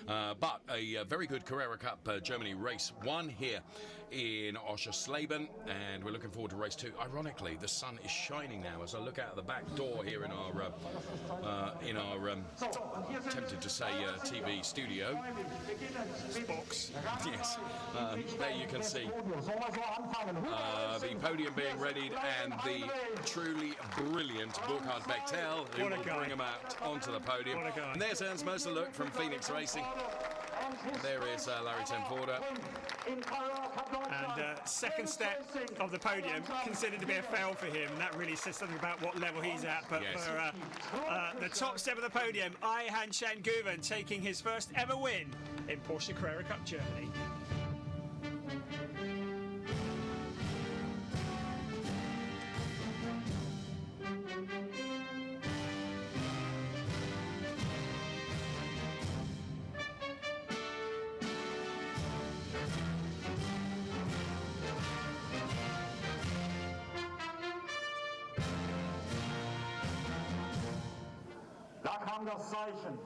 But a very good Carrera Cup Germany race 1 here in Oschersleben, and we're looking forward to race 2. Ironically, the sun is shining now as I look out the back door here in our tempted to say TV studio. Box. Yes, there you can see the podium being readied and the truly brilliant Burkhard Bechtel who will bring him out onto the podium. And there's Ernst Moser from Phoenix Racing. There is Larry Tenforder. And second step of the podium considered to be a fail for him. That really says something about what level he's at. But yes. For the top step of the podium, Ayhan Chenguvin taking his first ever win in Porsche Carrera Cup Germany. Da kam das Zeichen.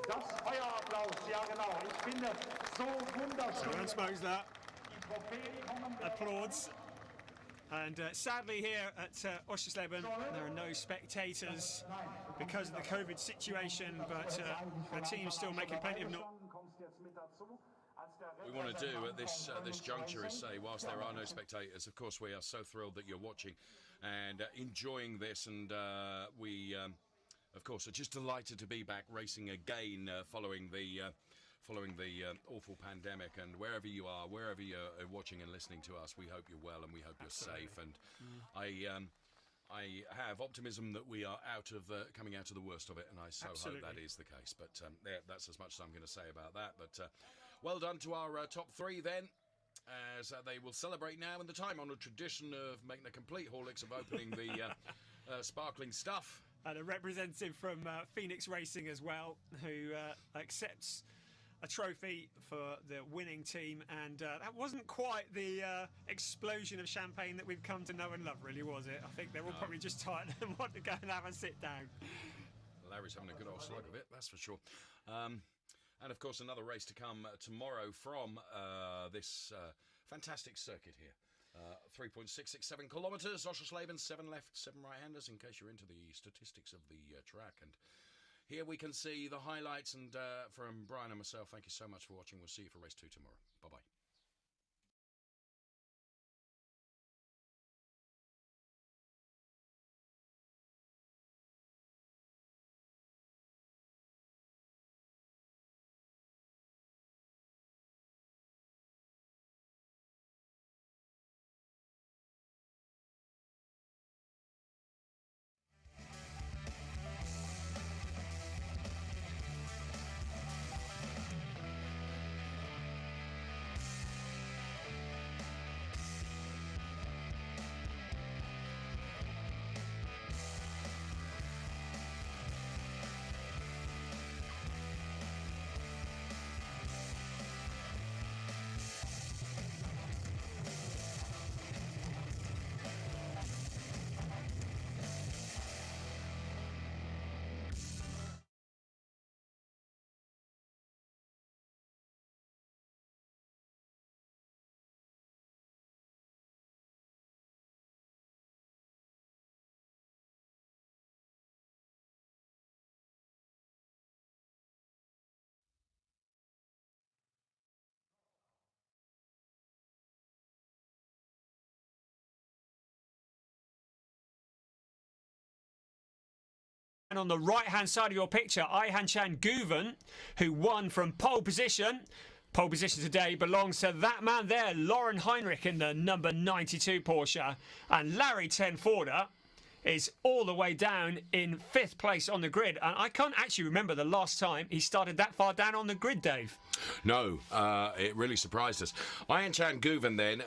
Das Feuerapplaus, ja genau. Ich finde so wunderschön. Everyone smokes that. Applauds. And sadly here at Oschersleben there are no spectators because of the COVID situation, but the team's still making plenty of noise. We want to do at this juncture is say, whilst there are no spectators, of course we are so thrilled that you're watching and enjoying this, and we of course are just delighted to be back racing again following the awful pandemic. And wherever you are, wherever you're watching and listening to us, we hope you're well and we hope you're safe. And I have optimism that we are coming out of the worst of it, and I so hope that is the case. But that's as much as I'm going to say about that. But well done to our top 3 then, as they will celebrate now in the time-honoured tradition of making a complete Horlicks of opening the sparkling stuff. And a representative from Phoenix Racing as well, who accepts a trophy for the winning team. And that wasn't quite the explosion of champagne that we've come to know and love, really, was it? I think they're all probably just tired and want to go and have a sit down. Larry's having a good old slug of it, that's for sure. And of course another race to come tomorrow from this fantastic circuit here. 3.667 kilometres, Oschersleben, 7 left, 7 right-handers, in case you're into the statistics of the track. And here we can see the highlights. And from Brian and myself, thank you so much for watching. We'll see you for race 2 tomorrow. Bye-bye. And on the right-hand side of your picture, Ayhan Guven, who won from pole position. Pole position today belongs to that man there, Lauren Heinrich, in the number 92 Porsche. And Larry Tenforder is all the way down in 5th place on the grid. And I can't actually remember the last time he started that far down on the grid, Dave. No, it really surprised us. Ayhan Guven then,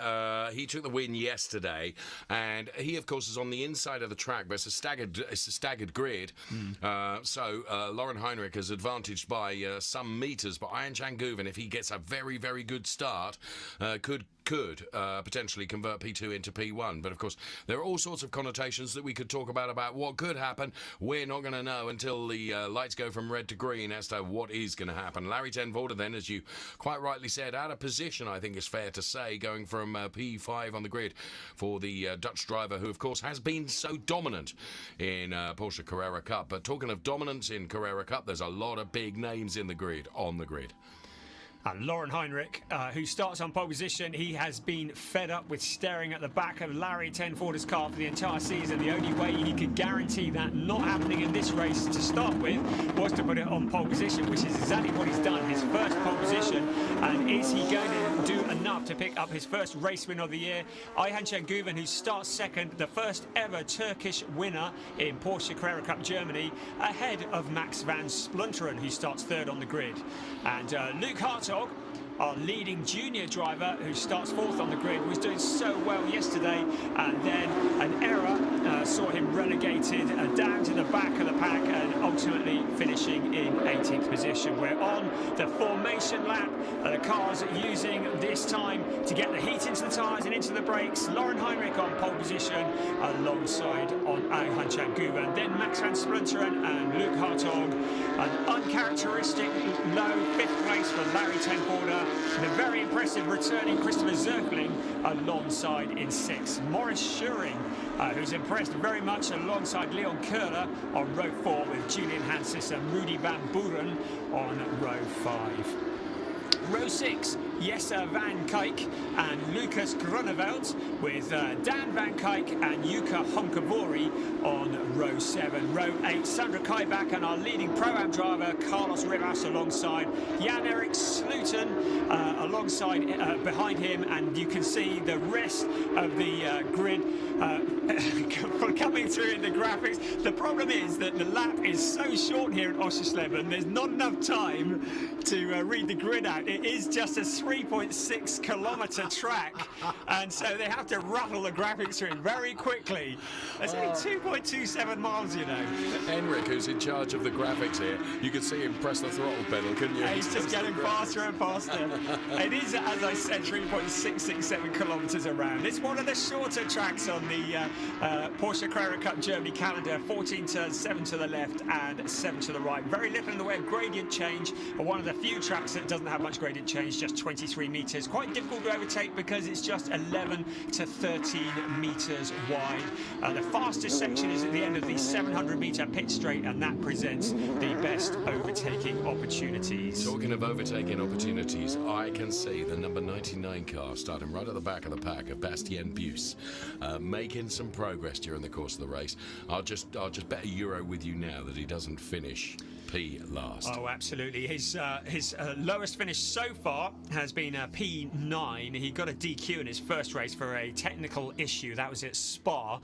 he took the win yesterday, and he, of course, is on the inside of the track, but it's a staggered grid. So Lauren Heinrich is advantaged by some meters, but Ayhan Guven, if he gets a very, very good start, could potentially convert P2 into P1. But of course, there are all sorts of connotations that we could talk about what could happen. We're not going to know until the lights go from red to green as to what is going to happen. Larry Tenforder then, as you quite rightly said, out of position, I think is fair to say, going from P5 on the grid for the Dutch driver, who of course has been so dominant in Porsche Carrera Cup. But talking of dominance in Carrera Cup, there's a lot of big names in the grid, on the grid. And Lauren Heinrich, who starts on pole position, he has been fed up with staring at the back of Larry Tenforder's car for the entire season. The only way he could guarantee that not happening in this race to start with was to put it on pole position, which is exactly what he's done, his first pole position. And is he going to do enough to pick up his first race win of the year? Ayhan Guven, who starts second, the first ever Turkish winner in Porsche Carrera Cup Germany, ahead of Max van Splunteren, who starts third on the grid. And Luke Hartog, our leading junior driver, who starts 4th on the grid, was doing so well yesterday, and then an error saw him relegated down to the back of the pack and ultimately finishing in 18th position. We're on the formation lap. The cars using this time to get the heat into the tyres and into the brakes. Lauren Heinrich on pole position alongside on Ayhan Guven. Then Max van Splunteren and Luke Hartog. An uncharacteristic low 5th place for Larry Tenforder. The very impressive returning Christopher Zirkling alongside in 6th. Maurice Schuring, who's impressed very much alongside Leon Köhler on row 4, with Julian Hansis and Rudy van Buren on row 5. Row 6, Jesse van Kijk and Lucas Grunewald, with Dan van Kijk and Jukka Honkavori on row 7. Row 8, Sandra Kaibach and our leading Pro-Am driver Carlos Rivas alongside Jan-Erik Sluten alongside behind him, and you can see the rest of the grid coming through in the graphics. The problem is that the lap is so short here at Oschersleben, there's not enough time to read the grid out. It is just a 3.6 kilometre track, and so they have to rattle the graphics through very quickly. It's only 2.27 miles, you know. Henrik, who's in charge of the graphics here, you can see him press the throttle pedal, couldn't you? He's just getting faster and faster. It is, as I said, 3.667 kilometres around. It's one of the shorter tracks on the Porsche Carrera Cup Germany calendar. 14 turns, 7 to the left and 7 to the right. Very little in the way of gradient change. One of the few tracks that doesn't have much gradient change, just 23 metres. Quite difficult to overtake because it's just 11 to 13 metres wide. The fastest section is at the end of the 700-metre pit straight, and that presents the best overtaking opportunities. Talking of overtaking opportunities, I can see the number 99 car starting right at the back of the pack of Bastien Bus, making some progress during the course of the race. I'll just bet €1 with you now that he doesn't finish P last. Oh, absolutely. His lowest finish so far has been P9. He got a DQ in his first race for a technical issue. That was at Spa.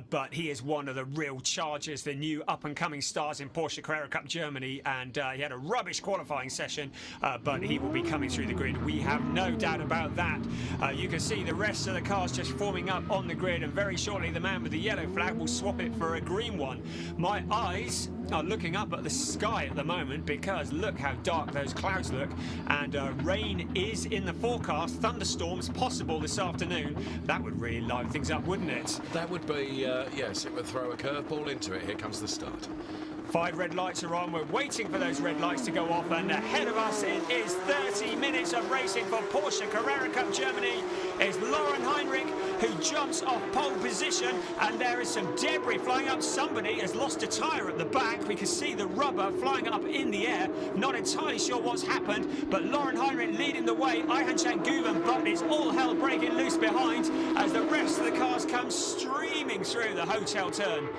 But he is one of the real chargers, the new up-and-coming stars in Porsche Carrera Cup Germany. And he had a rubbish qualifying session, but he will be coming through the grid. We have no doubt about that. You can see the rest of the cars just forming up on the grid, and very shortly the man with the yellow flag will swap it for a green one. My eyes are looking up at the sky at the moment, because look how dark those clouds look, and rain is in the forecast. Thunderstorms possible this afternoon. That would really liven things up, wouldn't it? That would be, yes, it would throw a curveball into it. Here comes the start. 5 red lights are on. We're waiting for those red lights to go off, and ahead of us it is 30 minutes of racing for Porsche Carrera Cup Germany. It's Lauren Heinrich who jumps off pole position, and there is some debris flying up. Somebody has lost a tyre at the back. We can see the rubber flying up in the air. Not entirely sure what's happened, but Lauren Heinrich leading the way. Ayhan Guven, but it's all hell breaking loose behind as the rest of the cars come streaming through the hotel turn.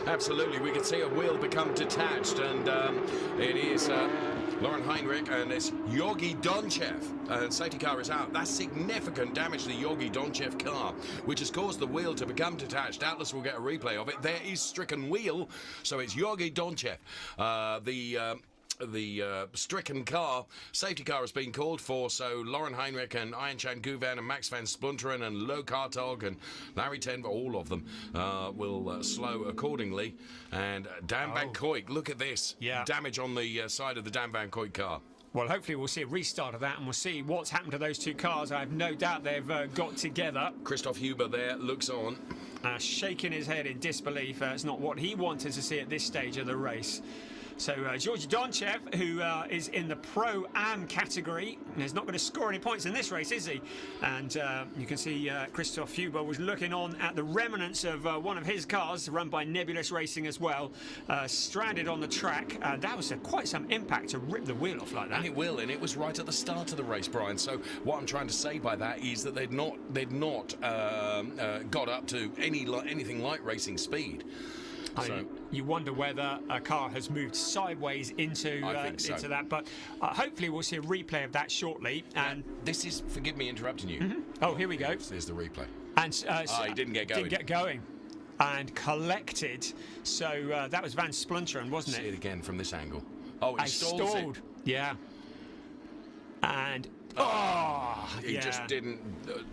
Absolutely, we can see a wheel become detached, and it is Lauren Heinrich and it's Georgi Donchev. And safety car is out. That's significant damage to the Georgi Donchev car, which has caused the wheel to become detached. Atlas will get a replay of it. There is stricken wheel, so it's Georgi Donchev. The stricken car, safety car has been called for, so Lauren Heinrich and Ayenchan Guven and Max van Spunteren and Lo Kartog and Larry Ten, all of them will slow accordingly. And Dan Van Koyk, look at this. Yeah. Damage on the side of the Dan Van Koyk car. Well, hopefully we'll see a restart of that and we'll see what's happened to those two cars. I have no doubt they've got together. Christoph Huber there looks on. Shaking his head in disbelief. It's not what he wanted to see at this stage of the race. So Georgi Donchev, who is in the Pro-Am category, is not going to score any points in this race, is he? And you can see Christoph Huber was looking on at the remnants of one of his cars, run by Nebulous Racing as well, stranded on the track. That was quite some impact to rip the wheel off like that. And it will, and it was right at the start of the race, Brian. So what I'm trying to say by that is that they'd not got up to anything like racing speed. So, you wonder whether a car has moved sideways into that, but hopefully we'll see a replay of that shortly. And this is, forgive me interrupting you. Oh, here we go. There's the replay. And he didn't get going. Didn't get going. And collected. So that was Van Splunderen, wasn't it? See it again from this angle. Oh, he stalled. It. Yeah. And he just didn't.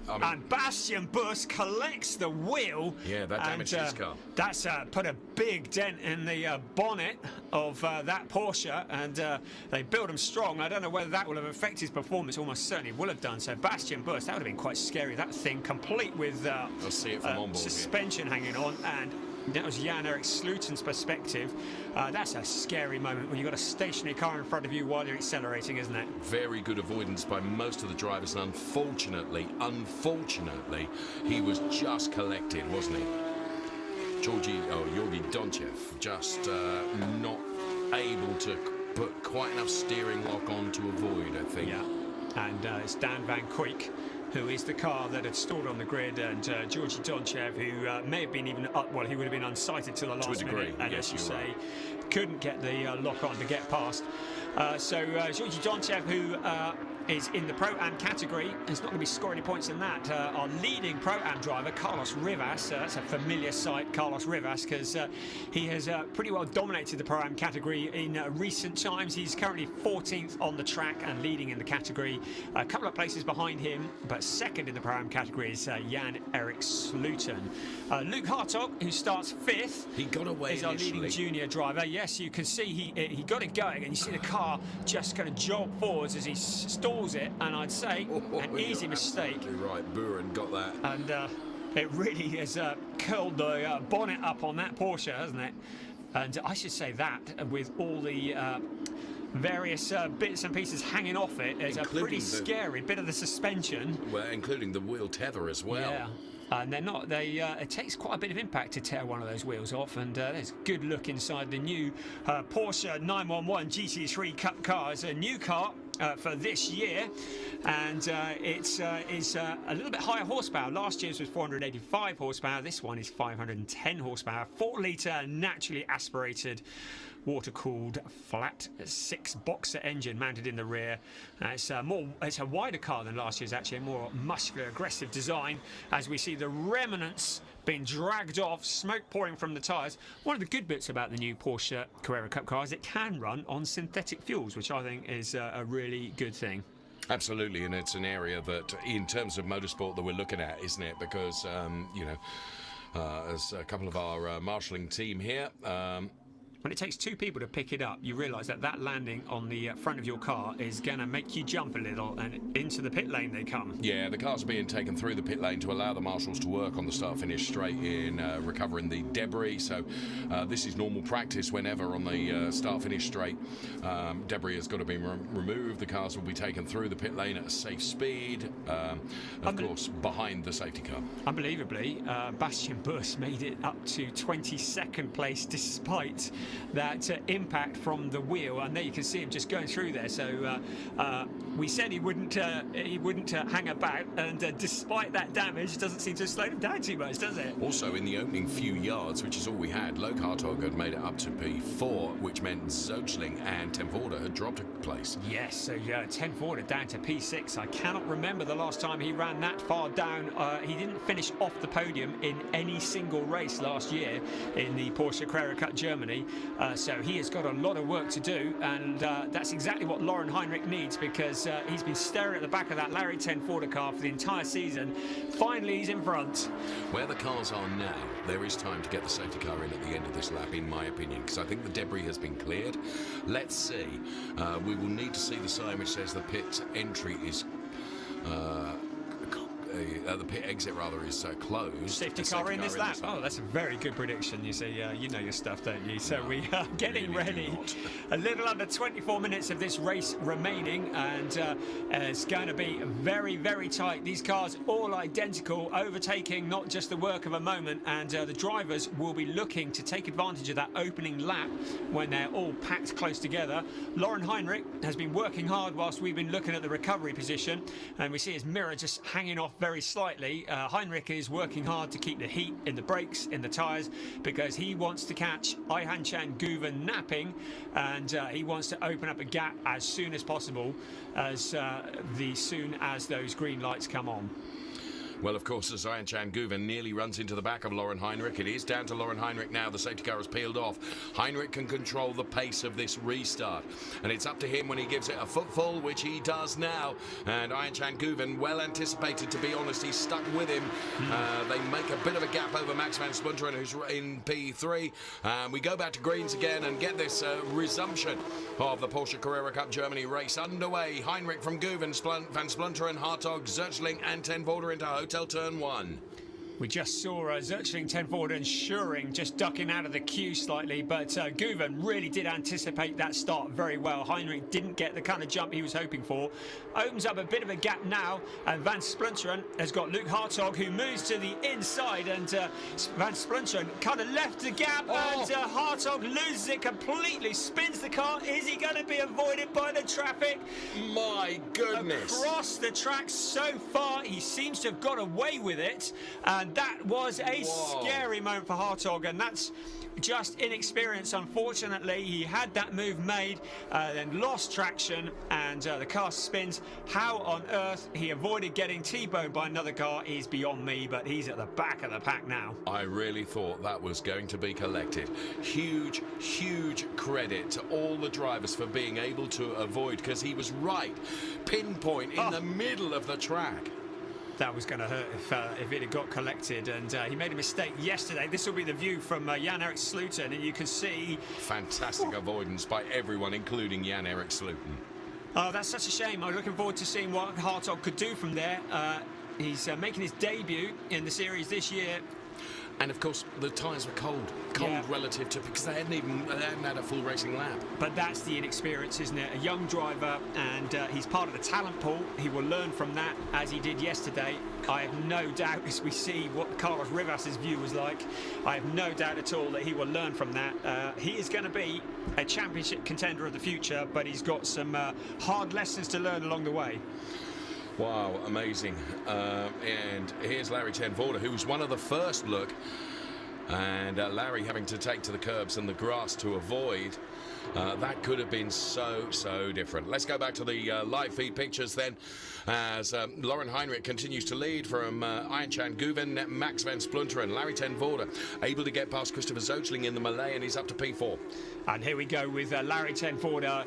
And Bastian Buss collects the wheel. Yeah, that damaged his car. That's put a big dent in the bonnet of that Porsche, and they built him strong. I don't know whether that will have affected his performance. Almost certainly will have done. So Bastian Buss, that would have been quite scary. That thing, complete with I'll see it from on board suspension hanging on, and that was Jan-Erik Sluten's perspective. That's a scary moment when you've got a stationary car in front of you while you're accelerating, isn't it? Very good avoidance by most of the drivers, and unfortunately, he was just collected, wasn't he? Georgi Donchev just not able to put quite enough steering lock on to avoid, I think. Yeah, and it's Dan Van Koyk, who is the car that had stalled on the grid, and Georgi Donchev, who may have been even up, well, he would have been unsighted till the last minute, and yes, as you say, couldn't get the lock on to get past. So Georgi Donchev, who is in the Pro-Am category, is not going to be scoring any points in that. Our leading Pro-Am driver, Carlos Rivas, that's a familiar sight, Carlos Rivas, because he has pretty well dominated the Pro-Am category in recent times. He's currently 14th on the track and leading in the category. A couple of places behind him, but second in the Pro-Am category is Jan-Erik Sluten. Luke Hartog, who starts 5th, he got away is our leading junior driver. Yes, you can see he got it going, and you see the car just kind of jolt forwards as he stalls it, and I'd say an easy mistake. Right, Buren got that. And it really has curled the bonnet up on that Porsche, hasn't it? And I should say that with all the various bits and pieces hanging off it is a pretty scary bit of the suspension. Well, including the wheel tether as well. Yeah. And they're not. It takes quite a bit of impact to tear one of those wheels off. And there's a good look inside the new Porsche 911 GT3 Cup car. It's a new car for this year, and it's a little bit higher horsepower. Last year's was 485 horsepower. This one is 510 horsepower. 4-litre naturally aspirated, water-cooled, flat 6-boxer engine mounted in the rear. It's a wider car than last year's, actually, a more muscular, aggressive design, as we see the remnants being dragged off, smoke pouring from the tyres. One of the good bits about the new Porsche Carrera Cup car is it can run on synthetic fuels, which I think is a really good thing. Absolutely, and it's an area that, in terms of motorsport, that we're looking at, isn't it? Because, as a couple of our marshalling team here, when it takes two people to pick it up, you realise that landing on the front of your car is going to make you jump a little, and into the pit lane they come. Yeah, the cars are being taken through the pit lane to allow the marshals to work on the start-finish straight in recovering the debris. So this is normal practice whenever on the start-finish straight debris has got to be removed. The cars will be taken through the pit lane at a safe speed, of course, behind the safety car. Unbelievably, Bastian Buss made it up to 22nd place despite that impact from the wheel, and there you can see him just going through there. So we said he wouldn't hang about, and despite that damage, it doesn't seem to slow him down too much, does it? Also, in the opening few yards, which is all we had, Loke Hartog had made it up to P4, which meant Zochling and Tenvoorde had dropped a place. Yes, so Tenvoorde down to P6. I cannot remember the last time he ran that far down. He didn't finish off the podium in any single race last year in the Porsche Carrera Cup Germany. So he has got a lot of work to do, and that's exactly what Laurin Heinrich needs, because he's been staring at the back of that Larry Tenvoorde car for the entire season. Finally, he's in front. Where the cars are now, there is time to get the safety car in at the end of this lap, in my opinion, because I think the debris has been cleared. Let's see. We will need to see the sign which says the pit entry is the pit exit rather is closed. Safety car in this lap. Oh, that's a very good prediction. You see, you know your stuff, don't you? So we are getting ready. A little under 24 minutes of this race remaining, and it's going to be very, very tight. These cars all identical, overtaking not just the work of a moment, and the drivers will be looking to take advantage of that opening lap when they're all packed close together. Laurin Heinrich has been working hard whilst we've been looking at the recovery position, and we see his mirror just hanging off very slightly. Heinrich is working hard to keep the heat in the brakes, in the tyres, because he wants to catch Ayhancan Guven napping, and he wants to open up a gap as soon as possible, as soon as those green lights come on. Well, of course, as Ayhancan Guven nearly runs into the back of Laurin Heinrich, it is down to Laurin Heinrich now. The safety car has peeled off. Heinrich can control the pace of this restart, and it's up to him when he gives it a footfall, which he does now. And Ayhancan Guven, well anticipated, to be honest, he's stuck with him. They make a bit of a gap over Max van Splunteren, who's in P3. We go back to greens again and get this resumption of the Porsche Carrera Cup Germany race underway. Heinrich from Guven, van Splunteren, Hartog, Zochling and Tenvoorde into Hotel Turn 1. We just saw Zochling, Tenvoorde and Schuring just ducking out of the queue slightly, but Guven really did anticipate that start very well. Heinrich didn't get the kind of jump he was hoping for. Opens up a bit of a gap now, and Van Splunteren has got Luke Hartog, who moves to the inside, and Van Splunteren kind of left the gap, and Hartog loses it completely, spins the car. Is he going to be avoided by the traffic? My goodness. Across the track so far, he seems to have got away with it, and that was a scary moment for Hartog, and that's just inexperience. Unfortunately, he had that move made, then lost traction, and the car spins. How on earth he avoided getting T-boned by another car is beyond me, but he's at the back of the pack now. I really thought that was going to be collected. Huge, huge credit to all the drivers for being able to avoid, because he was right, pinpoint in the middle of the track. That was going to hurt if it had got collected, and he made a mistake yesterday. This will be the view from Jan-Erik Sloten, and you can see... Fantastic avoidance by everyone, including Jan-Erik Sloten. Oh, that's such a shame. I'm looking forward to seeing what Hartog could do from there. He's making his debut in the series this year. And of course, the tyres were cold relative to, because they hadn't had a full racing lap. But that's the inexperience, isn't it? A young driver, and he's part of the talent pool. He will learn from that, as he did yesterday. I have no doubt, as we see what Carlos Rivas's view was like, I have no doubt at all that he will learn from that. He is going to be a championship contender of the future, but he's got some hard lessons to learn along the way. Wow, amazing. And here's Larry Tenvoorde, who was one of the first look. And Larry having to take to the curbs and the grass to avoid. That could have been so different. Let's go back to the live feed pictures then, as Laurin Heinrich continues to lead from Ayhancan Guven, Max van Splunteren, Larry Tenvoorde able to get past Christopher Zochling in the melee, and he's up to P4. And here we go with Larry Tenvoorde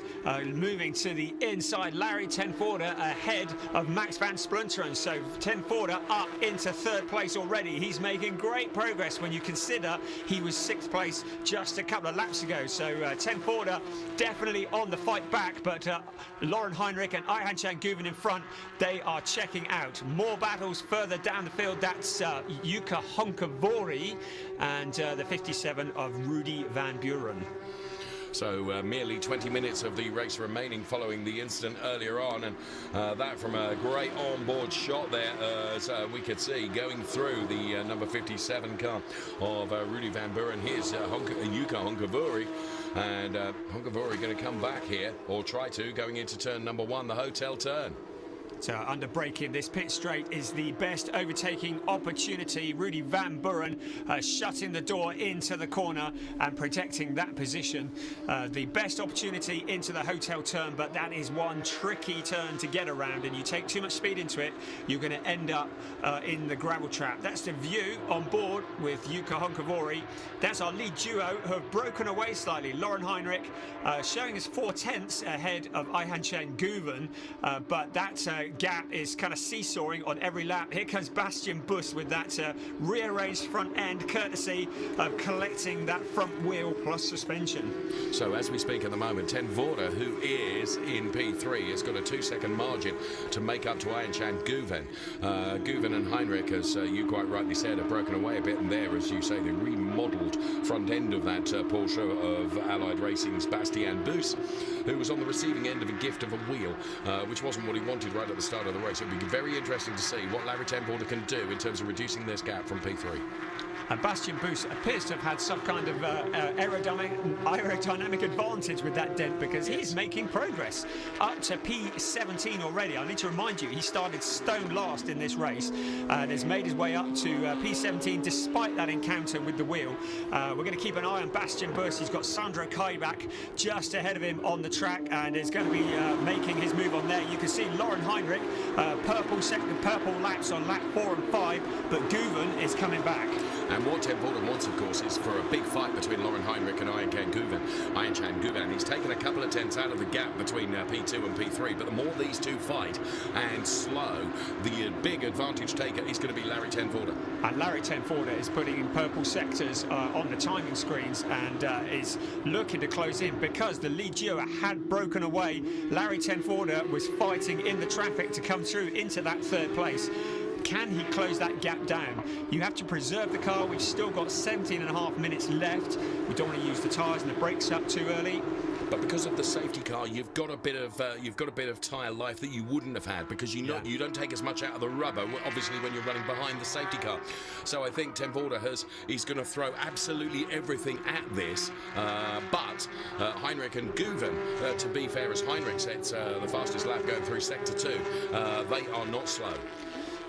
moving to the inside. Larry Tenvoorde ahead of Max van Splunteren. So Tenvoorde up into third place already. He's making great progress when you consider he was sixth place just a couple of laps ago. So Tenvoorde definitely on the fight back, but Laurin Heinrich and Ayhancan Guven in front. They are checking out. More battles further down the field. That's Jukka Honkavori and the 57 of Rudy Van Buren. So merely 20 minutes of the race remaining following the incident earlier on, and that from a great on-board shot there, as we could see going through the number 57 car of Rudy Van Buren. Here's Jukka Honkavori, And Honkavari going to come back here, or try to, going into turn number 1, the hotel turn. So under braking, this pit straight is the best overtaking opportunity. Rudy Van Buren shutting the door into the corner and protecting that position. The best opportunity into the hotel turn, but that is one tricky turn to get around, and you take too much speed into it, you're going to end up in the gravel trap. That's the view on board with Jukka Honkavari. That's our lead duo who have broken away slightly. Lauren Heinrich showing us 4/10 ahead of Ayhan Chen Guven, but that gap is kind of seesawing on every lap. Here comes Bastian Buss with that rearranged front end, courtesy of collecting that front wheel plus suspension. So as we speak at the moment, Ten Voorde, who is in P3, has got a 2-second margin to make up to Ayhan Chen Guven. Guven and Heinrich, as you quite rightly said, have broken away a bit, and there, as you say, the remodelled front end of that Porsche of Allied Racing's Bastian Buss, who was on the receiving end of a gift of a wheel, which wasn't what he wanted right at the start of the race. It'll be very interesting to see what Larry Ten Voorde can do in terms of reducing this gap from P3. And Bastian Buss appears to have had some kind of aerodynamic advantage with that dent, because he's making progress up to P17 already. I need to remind you, he started stone last in this race and has made his way up to P17 despite that encounter with the wheel. We're going to keep an eye on Bastian Buss. He's got Sandro Kaibach just ahead of him on the track and is going to be making his move on there. You can see Lauren Heinrich, purple laps on lap 4 and 5, but Guven is coming back. And what Ten Voorde wants, of course, is for a big fight between Lauren Heinrich and Ayhan Chen Guven. And he's taken a couple of tenths out of the gap between P2 and P3, but the more these two fight and slow, the big advantage taker is going to be Larry Ten Voorde. And Larry Ten Voorde is putting in purple sectors on the timing screens and is looking to close in, because the lead duo had broken away. Larry Ten Voorde was fighting in the traffic to come through into that 3rd place. Can he close that gap down? You have to preserve the car. We've still got 17.5 minutes left. We don't want to use the tyres and the brakes up too early. But because of the safety car, you've got a bit of tyre life that you wouldn't have had, because you don't take as much out of the rubber, obviously, when you're running behind the safety car. So I think Ten Voorde he's going to throw absolutely everything at this. But Heinrich and Guven, to be fair, as Heinrich sets the fastest lap going through sector 2, they are not slow.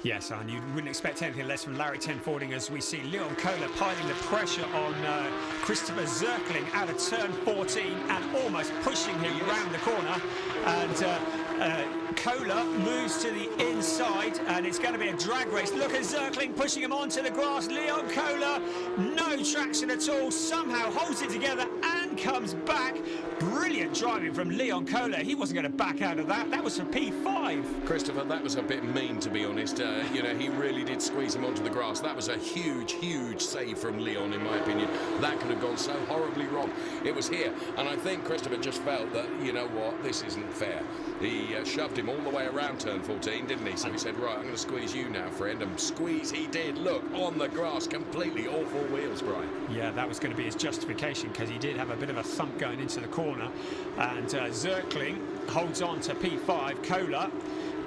Yes, and you wouldn't expect anything less from Larry Ten Voorde, as we see Leon Kohler piling the pressure on Christopher Zirkling out of turn 14 and almost pushing him round the corner. And Kohler moves to the inside, and it's going to be a drag race. Look at Zirkling pushing him onto the grass. Leon Kohler, no traction at all, somehow holds it together and comes back. Brilliant driving from Leon Kohler. He wasn't going to back out of that. That was for P5. Christopher, that was a bit mean, to be honest. He really did squeeze him onto the grass. That was a huge, huge save from Leon, in my opinion. That could have gone so horribly wrong. It was here, and I think Christopher just felt that, you know what, this isn't fair. He shoved him all the way around turn 14, didn't he? So he said, right, I'm going to squeeze you now, friend. And squeeze he did. Look, on the grass, completely all 4 wheels, Brian. Yeah, that was going to be his justification, because he did have a bit of a thump going into the corner. And Zirkling holds on to P5. Kohler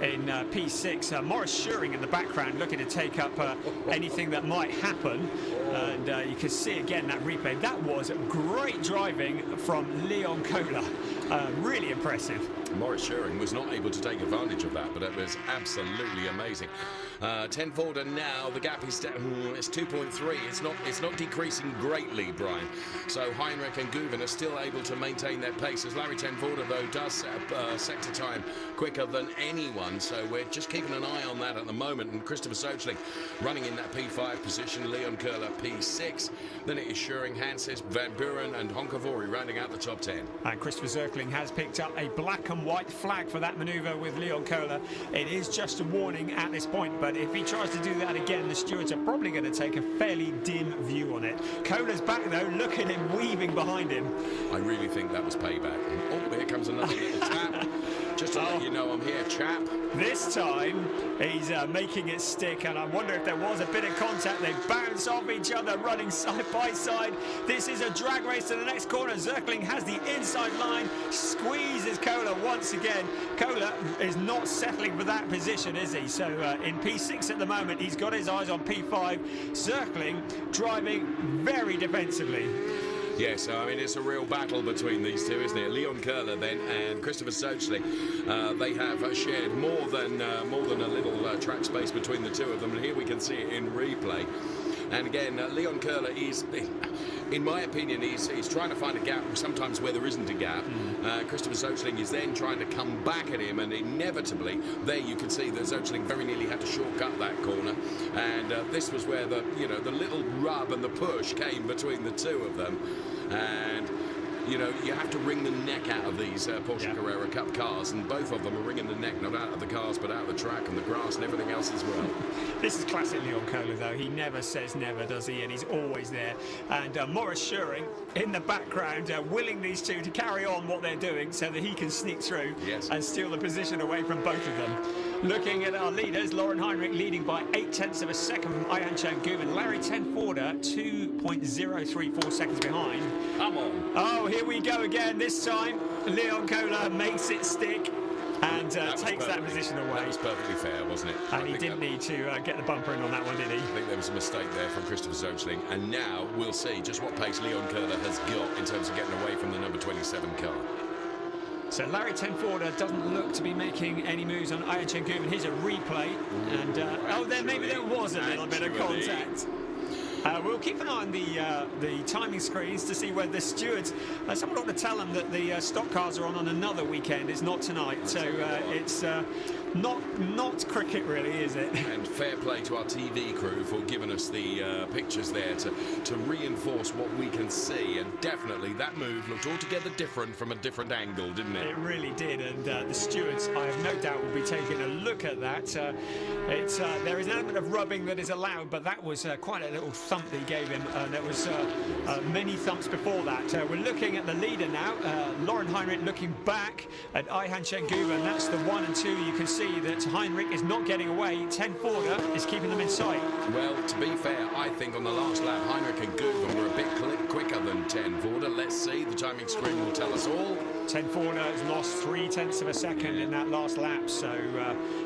in P6. Morris Schuring in the background looking to take up anything that might happen. And you can see again that replay. That was great driving from Leon Kohler. Really impressive. Morris Schuring was not able to take advantage of that, but it was absolutely amazing. Ten Voorde now, the gap is it's 2.3. It's not decreasing greatly, Brian. So Heinrich and Guven are still able to maintain their pace, as Larry Ten Voorde, though, does set up sector time quicker than anyone. So we're just keeping an eye on that at the moment. And Christopher Sochling running in that P5 position, Leon Kohler P6. Then it is Schuring, Hanses, Van Buren and Honkavari rounding out the top 10. And Christopher Zirkling has picked up a black and white flag for that manoeuvre with Leon Kohler. It is just a warning at this point, but if he tries to do that again, the stewards are probably going to take a fairly dim view on it. Kohler's back though, look at him weaving behind him. I really think that was payback. Oh, here comes another little tap. Just to let you know I'm here, chap. This time he's making it stick, and I wonder if there was a bit of contact. They bounce off each other running side by side. This is a drag race to the next corner. Zirkling has the inside line, squeezes Kohler once again. Kohler is not settling for that position, is he? So in P6 at the moment, he's got his eyes on P5. Zirkling driving very defensively. Yes, I mean, it's a real battle between these two, isn't it? Leon Köhler then and Christopher Sochling. They have shared more than a little track space between the two of them, and here we can see it in replay. And again, Leon Köhler is, in my opinion, he's trying to find a gap sometimes where there isn't a gap. Christopher Sochling is then trying to come back at him, and inevitably, there you can see that Sochling very nearly had to shortcut that corner. And this was where the little rub and the push came between the two of them. And you have to wring the neck out of these Porsche Carrera Cup cars, and both of them are wringing the neck, not out of the cars, but out of the track and the grass and everything else as well. This is classic Leon Köhler, though. He never says never, does he? And he's always there. And Maurice Schuring in the background, willing these two to carry on what they're doing so that he can sneak through and steal the position away from both of them. Looking at our leaders, Lauren Heinrich leading by 0.8 of a second from Ayhancan Guven. Larry Tenforder 2.034 seconds behind. Come on. Oh, here we go again. This time, Leon Köhler makes it stick and takes that position away. That was perfectly fair, wasn't it? And he didn't need to get the bumper in on that one, did he? I think there was a mistake there from Christopher Sochling. And now we'll see just what pace Leon Köhler has got in terms of getting away from the number 27 car. So Larry Tenforder doesn't look to be making any moves on Ayhancan Guven. Here's a replay. And maybe there was a little bit of contact. We'll keep an eye on the timing screens to see whether the stewards. Someone ought to tell them that the stock cars are on another weekend. It's not tonight, so it's not cricket, really, is it? And fair play to our TV crew for giving us the pictures there to reinforce what we can see. And definitely that move looked altogether different from a different angle, didn't it? It really did. And the stewards, I have no doubt, will be taking a look at that. There is an element of rubbing that is allowed, but that was quite a little thump that he gave him. There was many thumps before that. We're looking at the leader now. Lauren Heinrich looking back at Ayhancan Guven. That's the 1 and 2. You can see that Heinrich is not getting away. Tenforder is keeping them in sight. Well, to be fair, I think on the last lap, Heinrich and Guven were a bit quicker than Tenforder. Let's see. The timing screen will tell us all. Tenforder has lost 0.3 of a second in that last lap, so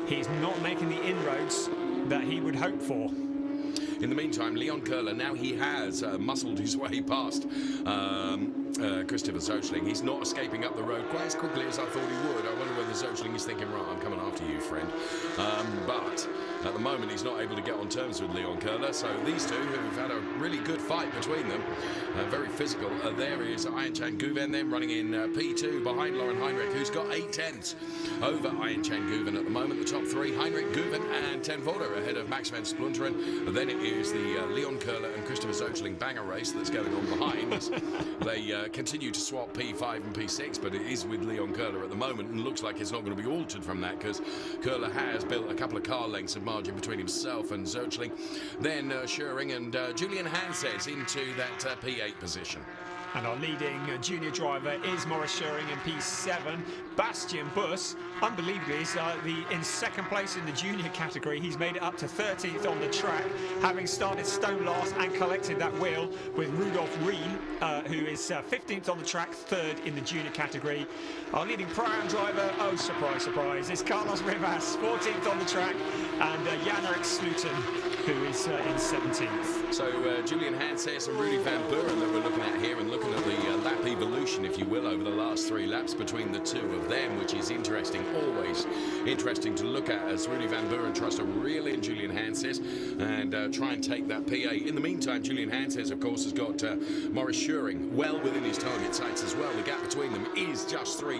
he's not making the inroads that he would hope for. In the meantime, Leon Köhler, now he has muscled his way past Christopher Sochling. He's not escaping up the road quite as quickly as I thought he would. I wonder whether Sochling is thinking, right, I'm coming after you, friend. But at the moment, he's not able to get on terms with Leon Köhler. So these two, who've had a really good fight between them, very physical. There is Ayhancan Guven then running in P2 behind Lauren Heinrich, who's got 0.8 over Ayhancan Guven at the moment. The top three, Heinrich, Guven and Tenforder ahead of Max van Splunteren. And then it is the Leon Köhler and Christopher Sochling banger race that's going on behind as they continue to swap P5 and P6, but it is with Leon Köhler at the moment, and looks like it's not going to be altered from that, because Köhler has built a couple of car lengths of margin between himself and Sochling. Then Schuring and Julian Hanses into that P8 position. And our leading junior driver is Maurice Schuring in P7. Bastian Buss, unbelievably, is in second place in the junior category. He's made it up to 13th on the track, having started stone last and collected that wheel with Rudolf Rien, who is 15th on the track, third in the junior category. Our leading pro-am driver, oh, surprise, surprise, is Carlos Rivas, 14th on the track, and Jan-Erik Sluten, who is in 17th. So Julian Hanses and Rudy Van Buren that we're looking at here, and looking at the lap evolution, if you will, over the last 3 laps between the two of them, which is interesting, always interesting to look at, as Rudy Van Buren tries to reel in Julian Hanses and try and take that P8. In the meantime, Julian Hanses, of course, has got Maurice Schuring well within his target sights as well. The gap between them is just 0.3.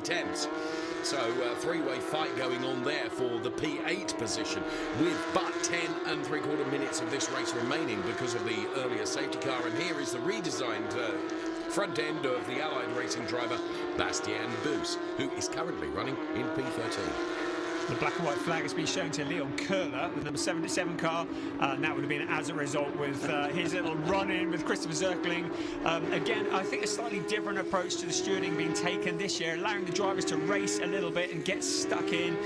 So three-way fight going on there for the P8 position, with but 10 3/4 minutes of this race remaining because of the earlier safety car. And here is the redesigned front end of the Allied racing driver Bastian Buss, who is currently running in P13. The black and white flag has been shown to Leon Köhler, the number 77 car, and that would have been as a result with his little run-in with Christopher Sochling. Again, I think a slightly different approach to the stewarding being taken this year, allowing the drivers to race a little bit and get stuck in.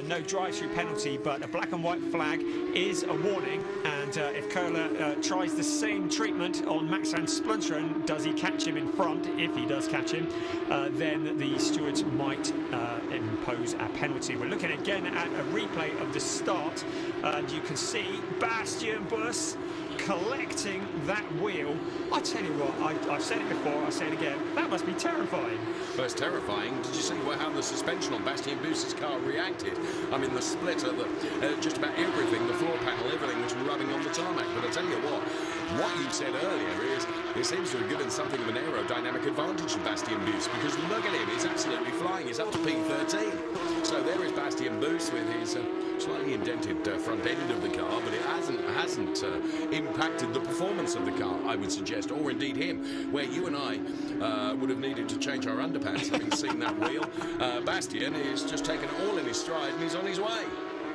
No drive-through penalty, but a black and white flag is a warning, and if Köhler tries the same treatment on Max van Splunteren, does he catch him in front? If he does catch him, then the stewards might impose a penalty. We're looking again at a replay of the start, and you can see Bastian Buss collecting that wheel. I tell you what, I've said it before, I'll say it again, that must be terrifying. Well, it's terrifying. Did you see how the suspension on Bastien Bous's car reacted? I mean, the splitter, just about everything, the floor panel, everything was rubbing on the tarmac. But I tell you what you said earlier is it seems to have given something of an aerodynamic advantage to Bastien Bous, because look at him, he's absolutely flying. He's up to P13. So there is Bastien Bous with his slightly indented front end of the car, but it hasn't impacted the performance of the car, I would suggest, or indeed him, where you and I would have needed to change our underpants having seen that wheel. Bastien is just taken it all in his stride and he's on his way.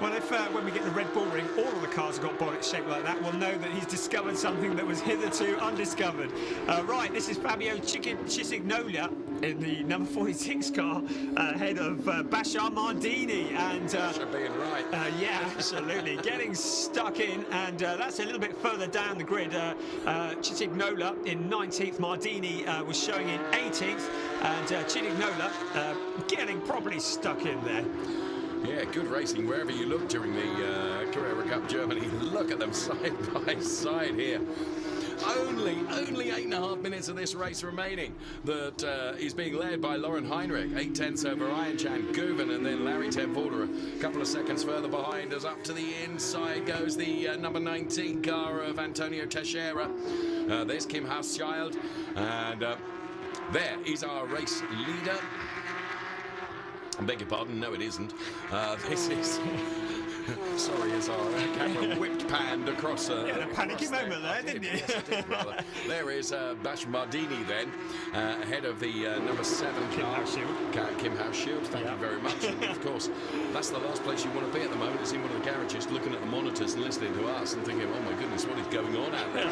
Well, if when we get the Red Bull Ring, all of the cars have got bonnets shaped like that, we'll know that he's discovered something that was hitherto undiscovered. Right, this is Fabio Cisignola in the number 46 car, ahead of Bashar Mardini. And being right. yeah, absolutely. Getting stuck in, and that's a little bit further down the grid. Cisignola in 19th, Mardini was showing in 18th, and Cisignola getting properly stuck in there. Yeah, good racing wherever you look during the Carrera Cup Germany. Look at them side by side here. Only 8.5 minutes of this race remaining. That is being led by Lauren Heinrich, 8/10 over Ayan Guven, and then Larry Tenvorder a couple of seconds further behind us. Up to the inside goes the number 19 car of Antonio Teixeira. There's Kim Hauschild, and there is our race leader. I beg your pardon, no it isn't. This is... Sorry, as our camera whipped panned across... You had a panicky moment there, didn't you? Yes, I did, rather. There is Bash Mardini then, ahead of the number 7 Kim car. Hauschild. Kim Hauschild, thank you very much. And of course, that's the last place you want to be at the moment, is in one of the garages, looking at the monitors and listening to us and thinking, oh my goodness, what is going on out there?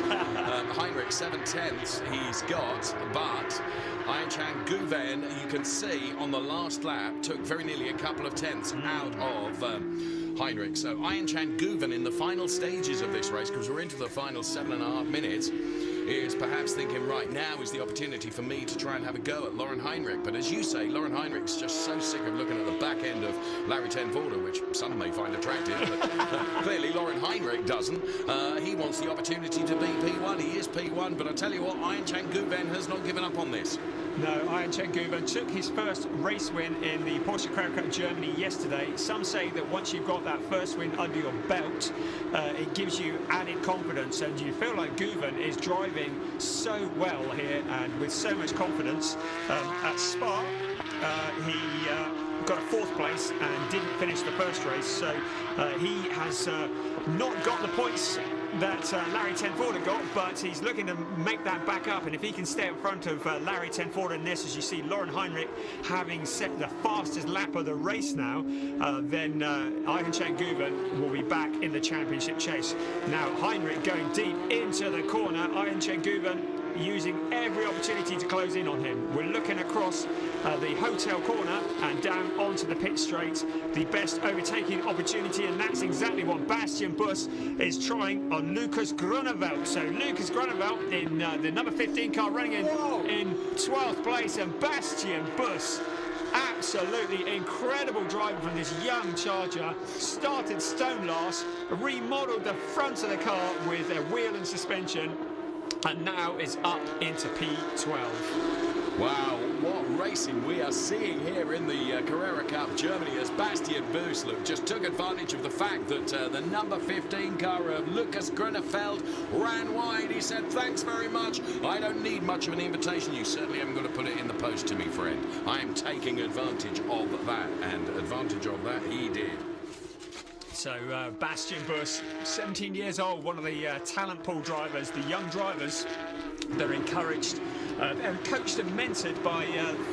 Heinrich, 7/10 he's got, but Ayan Guven, you can see on the last lap, took very nearly a couple of tenths out of Heinrich. So Ayan Guven in the final stages of this race, because we're into the final 7.5 minutes, is perhaps thinking, right, now is the opportunity for me to try and have a go at Lauren Heinrich. But as you say, Lauren Heinrich's just so sick of looking at the back end of Larry Tenvorder, which some may find attractive, but clearly Lauren Heinrich doesn't. He wants the opportunity to be P1. He is P1, but I tell you what, Ayan Guven has not given up on this. No, Ayan Guven took his first race win in the Porsche Carrera Cup Germany yesterday. Some say that once you've got that first win under your belt, it gives you added confidence, and you feel like Guven is driving so well here and with so much confidence. At Spa, he got a 4th place and didn't finish the first race, so he has not got the points that Larry Tenvorder got, but he's looking to make that back up, and if he can stay in front of Larry Tenvorder in this, as you see Lauren Heinrich having set the fastest lap of the race now, then Ayan Guven will be back in the championship chase. Now Heinrich going deep into the corner, Ayan Guven using every opportunity to close in on him. We're looking across the hotel corner and down onto the pit straight. The best overtaking opportunity, and that's exactly what Bastien Bous is trying on Lucas Groeneveld. So Lucas Groeneveld in the number 15 car running in 12th place, and Bastien Bous, absolutely incredible driving from this young charger. Started stone last, remodelled the front of the car with a wheel and suspension, and now is up into P12. Wow, what racing we are seeing here in the Carrera Cup Germany, as Bastien Bous just took advantage of the fact that the number 15 car of Lucas Groeneveld ran wide. He said, thanks very much, I don't need much of an invitation. You certainly haven't got to put it in the post to me, friend. I am taking advantage of that, and advantage of that he did. So Bastien Bous, 17 years old, one of the talent pool drivers, the young drivers. They're encouraged, they're coached and mentored by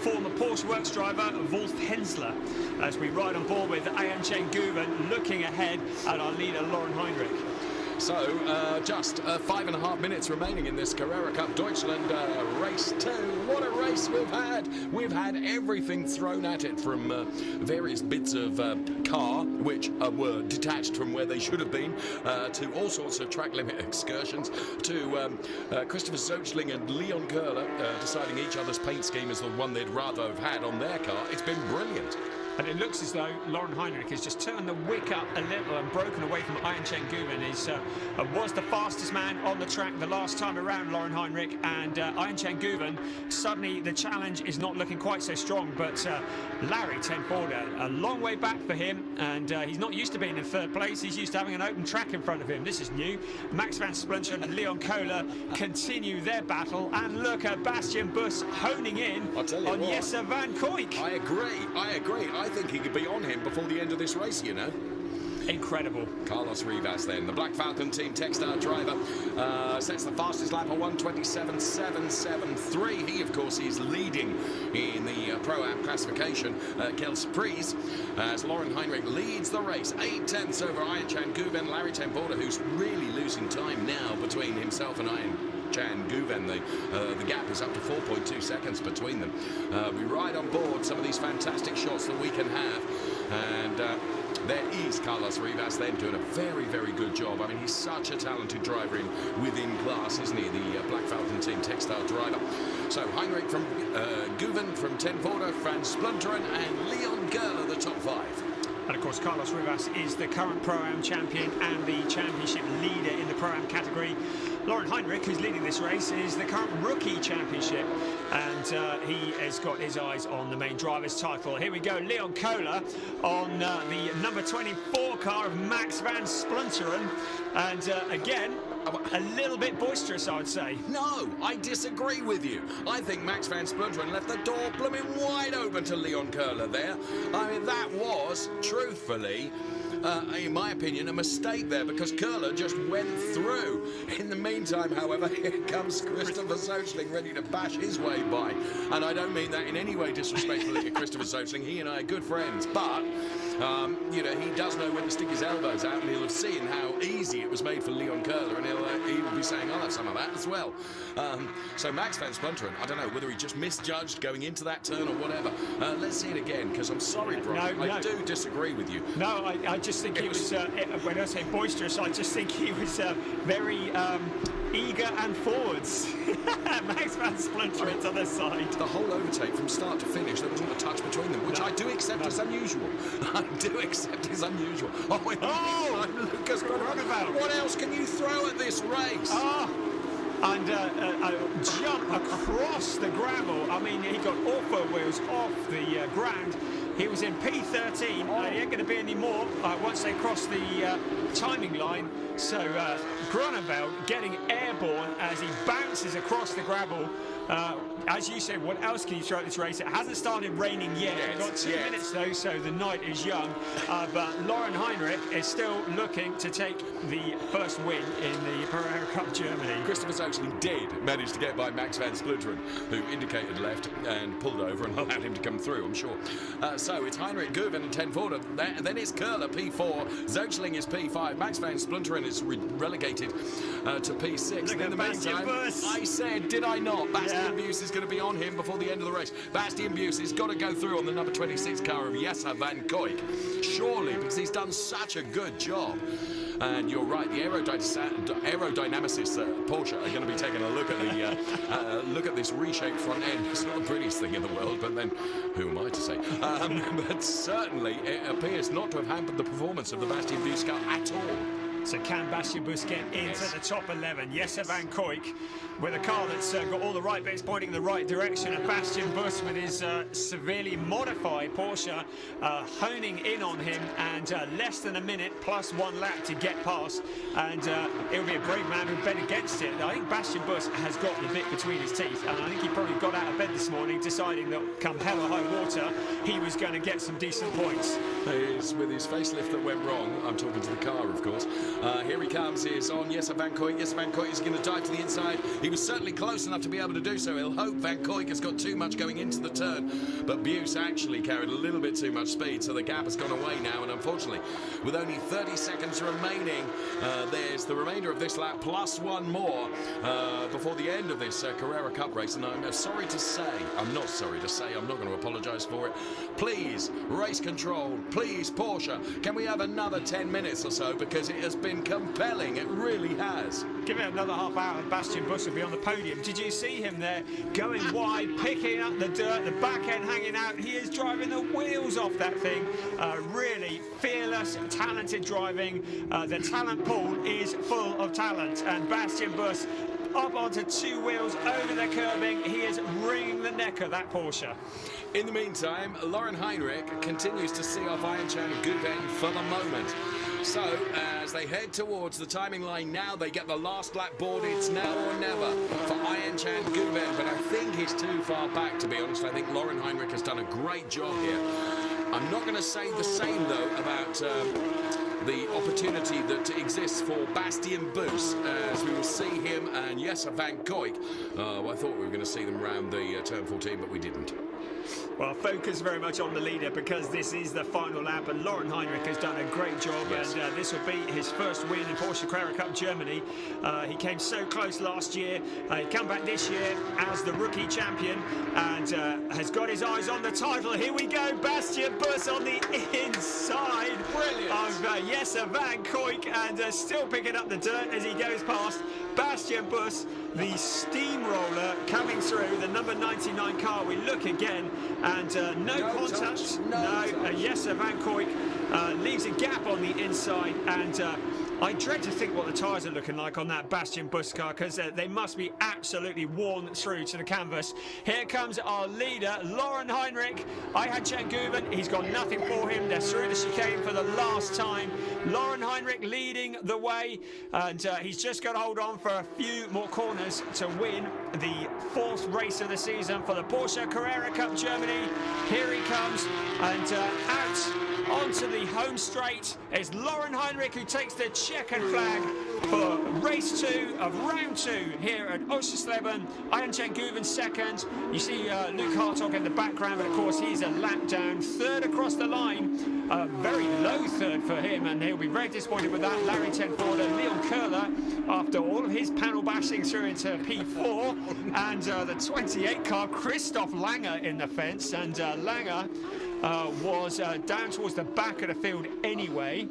former Porsche Works driver Wolf Hensler, as we ride on board with Ayan Guven looking ahead at our leader Lauren Heinrich. So, just 5.5 minutes remaining in this Carrera Cup Deutschland race 2. What a race we've had! We've had everything thrown at it, from various bits of car, which were detached from where they should have been, to all sorts of track limit excursions, to Christopher Zoechling and Leon Köhler deciding each other's paint scheme is the one they'd rather have had on their car. It's been brilliant. And it looks as though Lauren Heinrich has just turned the wick up a little and broken away from Ian Chen-Guven. He was the fastest man on the track the last time around, Lauren Heinrich, and Ian Chen-Guven, suddenly the challenge is not looking quite so strong, but Larry Tenford, a long way back for him, and he's not used to being in third place. He's used to having an open track in front of him. This is new. Max van Splinteren and Leon Kohler continue their battle, and look at Bastian Buss honing in on Jesse van Kooijk. I agree. I think he could be on him before the end of this race, you know. Incredible. Carlos Rivas then, the Black Falcon Team Techstar driver, sets the fastest lap of 1:27.773. He, of course, is leading in the Pro-Am classification, Kels Pries, as Lauren Heinrich leads the race. 8/10 over Ian Chen-Guven. Larry Tenford, who's really losing time now between himself and Ian Chen-Guven. The gap is up to 4.2 seconds between them. We ride on board some of these fantastic shots that we can have, and there is Carlos Rivas then doing a very, very good job. I mean, he's such a talented driver within class, isn't he? The Black Falcon Team Techstar driver. So Heinrich from Guven, from Tenford, van Splinteren, and Leon Kohler, the top 5. And of course, Carlos Rivas is the current Pro-Am champion and the championship leader in the Pro-Am category. Lauren Heinrich, who's leading this race, is the current rookie championship, and he has got his eyes on the main driver's title. Here we go, Leon Kohler on the number 24 car of Max van Splinteren, and again, a little bit boisterous, I would say. No, I disagree with you. I think Max van Splinteren left the door blooming wide open to Leon Kohler there. I mean, that was, truthfully, in my opinion, a mistake there, because Kohler just went through. In the meantime, however, here comes Christopher Sochling ready to bash his way by. And I don't mean that in any way disrespectfully to Christopher Sochling. He and I are good friends, but you know, he does know when to stick his elbows out, and he'll have seen how easy it was made for Leon Kohler, and he will be saying, I'll have some of that as well. So Max van Splinteren, I don't know whether he just misjudged going into that turn or whatever. Let's see it again, because I'm sorry, Brian, I do disagree with you. No, I just think he was, when I say boisterous, I just think he was very eager and forwards. Max van Splinteren's on their side. The whole overtake from start to finish, there wasn't a touch between them, which I do accept as unusual. I do accept as unusual. Oh, Lucas, what else can you throw at this race? And a jump across the gravel. I mean, he got all four wheels off the ground. He was in P13. He ain't going to be any more once they cross the timing line. So Groeneveld getting airborne as he bounces across the gravel. As you said, what else can you throw at this race? It hasn't started raining yet. We've got 2 minutes though, so the night is young. But Lauren Heinrich is still looking to take the first win in the Carrera Cup Germany. Christopher Sochling did manage to get by Max van Splinteren, who indicated left and pulled over and allowed him to come through, I'm sure. So it's Heinrich, Guven and Tenford. Then it's Kohler, P4. Sochling is P5. Max van Splinteren is relegated to P6. Look in the meantime, I said, did I not? Bastian Buss is going to be on him before the end of the race. Bastian Buss has got to go through on the number 26 car of Jesse van Kooijk. Surely, because he's done such a good job. And you're right, the aerodynamicists at Porsche are going to be taking a look at the look at this reshaped front end. It's not the prettiest thing in the world, but then who am I to say? But certainly it appears not to have hampered the performance of the Bastian Buss car at all. So can Bastian Buss get into the top 11? Jesse van Kooijk with a car that's got all the right bits pointing in the right direction, and Bastian Buss with his severely modified Porsche honing in on him, and less than a minute plus 1 lap to get past, and it'll be a brave man who bet against it. I think Bastian Buss has got the bit between his teeth, and I think he probably got out of bed this morning deciding that come hell or high water he was going to get some decent points. With his facelift that went wrong, I'm talking to the car, of course. Here he comes, he's on Jesse van Kooijk. Jesse van Kooijk is going to dive to the inside. He was certainly close enough to be able to do so. He'll hope Van Kooijk has got too much going into the turn, but Buss actually carried a little bit too much speed, so the gap has gone away now, and unfortunately, with only 30 seconds remaining, there's the remainder of this lap plus 1 more before the end of this Carrera Cup race, and I'm sorry to say, I'm not going to apologise for it. Please, race control, please, Porsche, can we have another 10 minutes or so, because it has been compelling. It really has. Give it another half hour and Bastian Buss will be on the podium. Did you see him there going wide, picking up the dirt, the back end hanging out? He is driving the wheels off that thing. Really fearless, talented driving. The talent pool is full of talent, and Bastian Buss up onto two wheels over the curbing. He is wringing the neck of that Porsche. In the meantime, Lauren Heinrich continues to see off Ayan Guven for the moment. So, as they head towards the timing line now, they get the last lap board. It's now or never for Ayan Guven, but I think he's too far back, to be honest. I think Lauren Heinrich has done a great job here. I'm not going to say the same, though, about the opportunity that exists for Bastian Buss, as we will see him and Jesse van Kuijk. I thought we were going to see them around the turn 14, but we didn't. Well, focus very much on the leader because this is the final lap, and Lauren Heinrich has done a great job. Yes. And this will be his first win in Porsche Carrera Cup Germany. He came so close last year. He come back this year as the rookie champion and has got his eyes on the title. Here we go, Bastian Buss on the inside. Brilliant. Of Jesse van Kuijk, and still picking up the dirt as he goes past. Bastian Buss, the steamroller coming through, the number 99 car. We look again, and no contact. Jesse van Kuijk leaves a gap on the inside, and I dread to think what the tyres are looking like on that Bastian Buss car, because they must be absolutely worn through to the canvas. Here comes our leader, Lauren Heinrich. Ayan Guven, he's got nothing for him. They're through the chicane for the last time. Lauren Heinrich leading the way, and he's just got to hold on for a few more corners to win the fourth race of the season for the Porsche Carrera Cup Germany. Here he comes, and out onto the home straight is Lauren Heinrich, who takes the checkered flag for race 2 of round 2 here at Oschersleben. Ayan Guven second. You see Luke Hartog in the background, but of course he's a lap down. Third across the line. Very low third for him, and he'll be very disappointed with that. Larry Tenforder, Leon Köhler, after all of his panel bashing through into P4, and the 28 car, Christoph Langer in the fence, and Langer was down towards the back of the field anyway.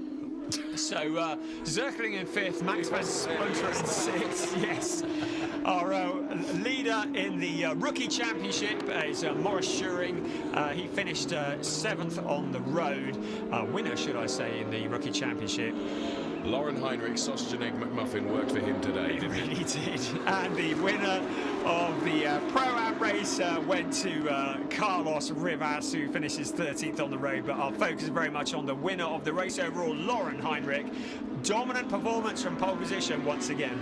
So circling in 5th, Max van Splunter in 6th. Yes. Our leader in the rookie championship is Maurice Schuring. He finished 7th on the road. Winner, should I say, in the rookie championship. Lauren Heinrich, sausage and egg McMuffin, worked for him today, didn't it? Really did. And the winner of the Pro-Am race went to Carlos Rivas, who finishes 13th on the road. But our focus is very much on the winner of the race overall, Lauren Heinrich. Dominant performance from pole position once again.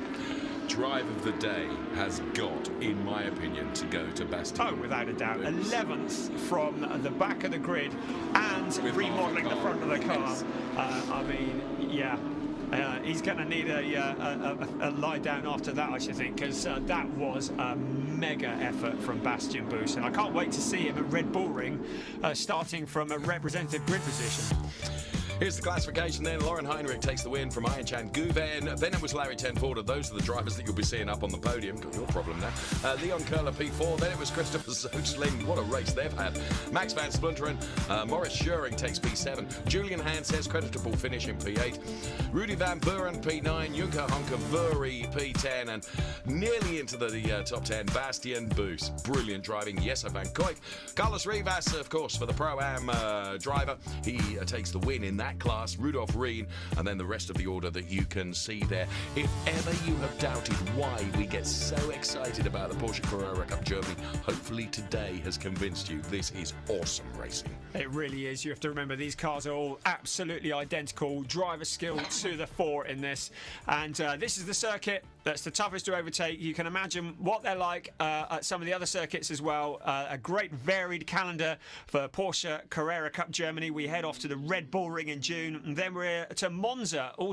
Drive of the day has got, in my opinion, to go to Bastian. Oh, without a doubt. 11th from the back of the grid and remodelling the front of the car. Yes. I mean, yeah. He's going to need a lie down after that, I should think, because that was a mega effort from Bastian Buss, and I can't wait to see him at Red Bull Ring, starting from a representative grid position. Here's the classification then. Lauren Heinrich takes the win from Ayan Guven. Then it was Larry Tenforder. Those are the drivers that you'll be seeing up on the podium. Got your problem now. Leon Köhler P4. Then it was Christopher Zoechling. What a race they've had. Max van Splunter and Maurice Schuring takes P7. Julian Hand says creditable finish in P8. Rudy van Buren P9. Junker Honker Vuri P10. And nearly into the top 10, Bastian Buss. Brilliant driving. Jesse van Kuijk. Carlos Rivas, of course, for the Pro-Am driver. He takes the win in that class. Rudolf Rien, and then the rest of the order that you can see there. If ever you have doubted why we get so excited about the Porsche Carrera Cup Germany, hopefully today has convinced you. This is awesome racing. It really is. You have to remember these cars are all absolutely identical. Driver skill to the fore in this, and this is the circuit that's the toughest to overtake. You can imagine what they're like at some of the other circuits as well. A great varied calendar for Porsche Carrera Cup Germany. We head off to the Red Bull Ring in June, and then we're to Monza all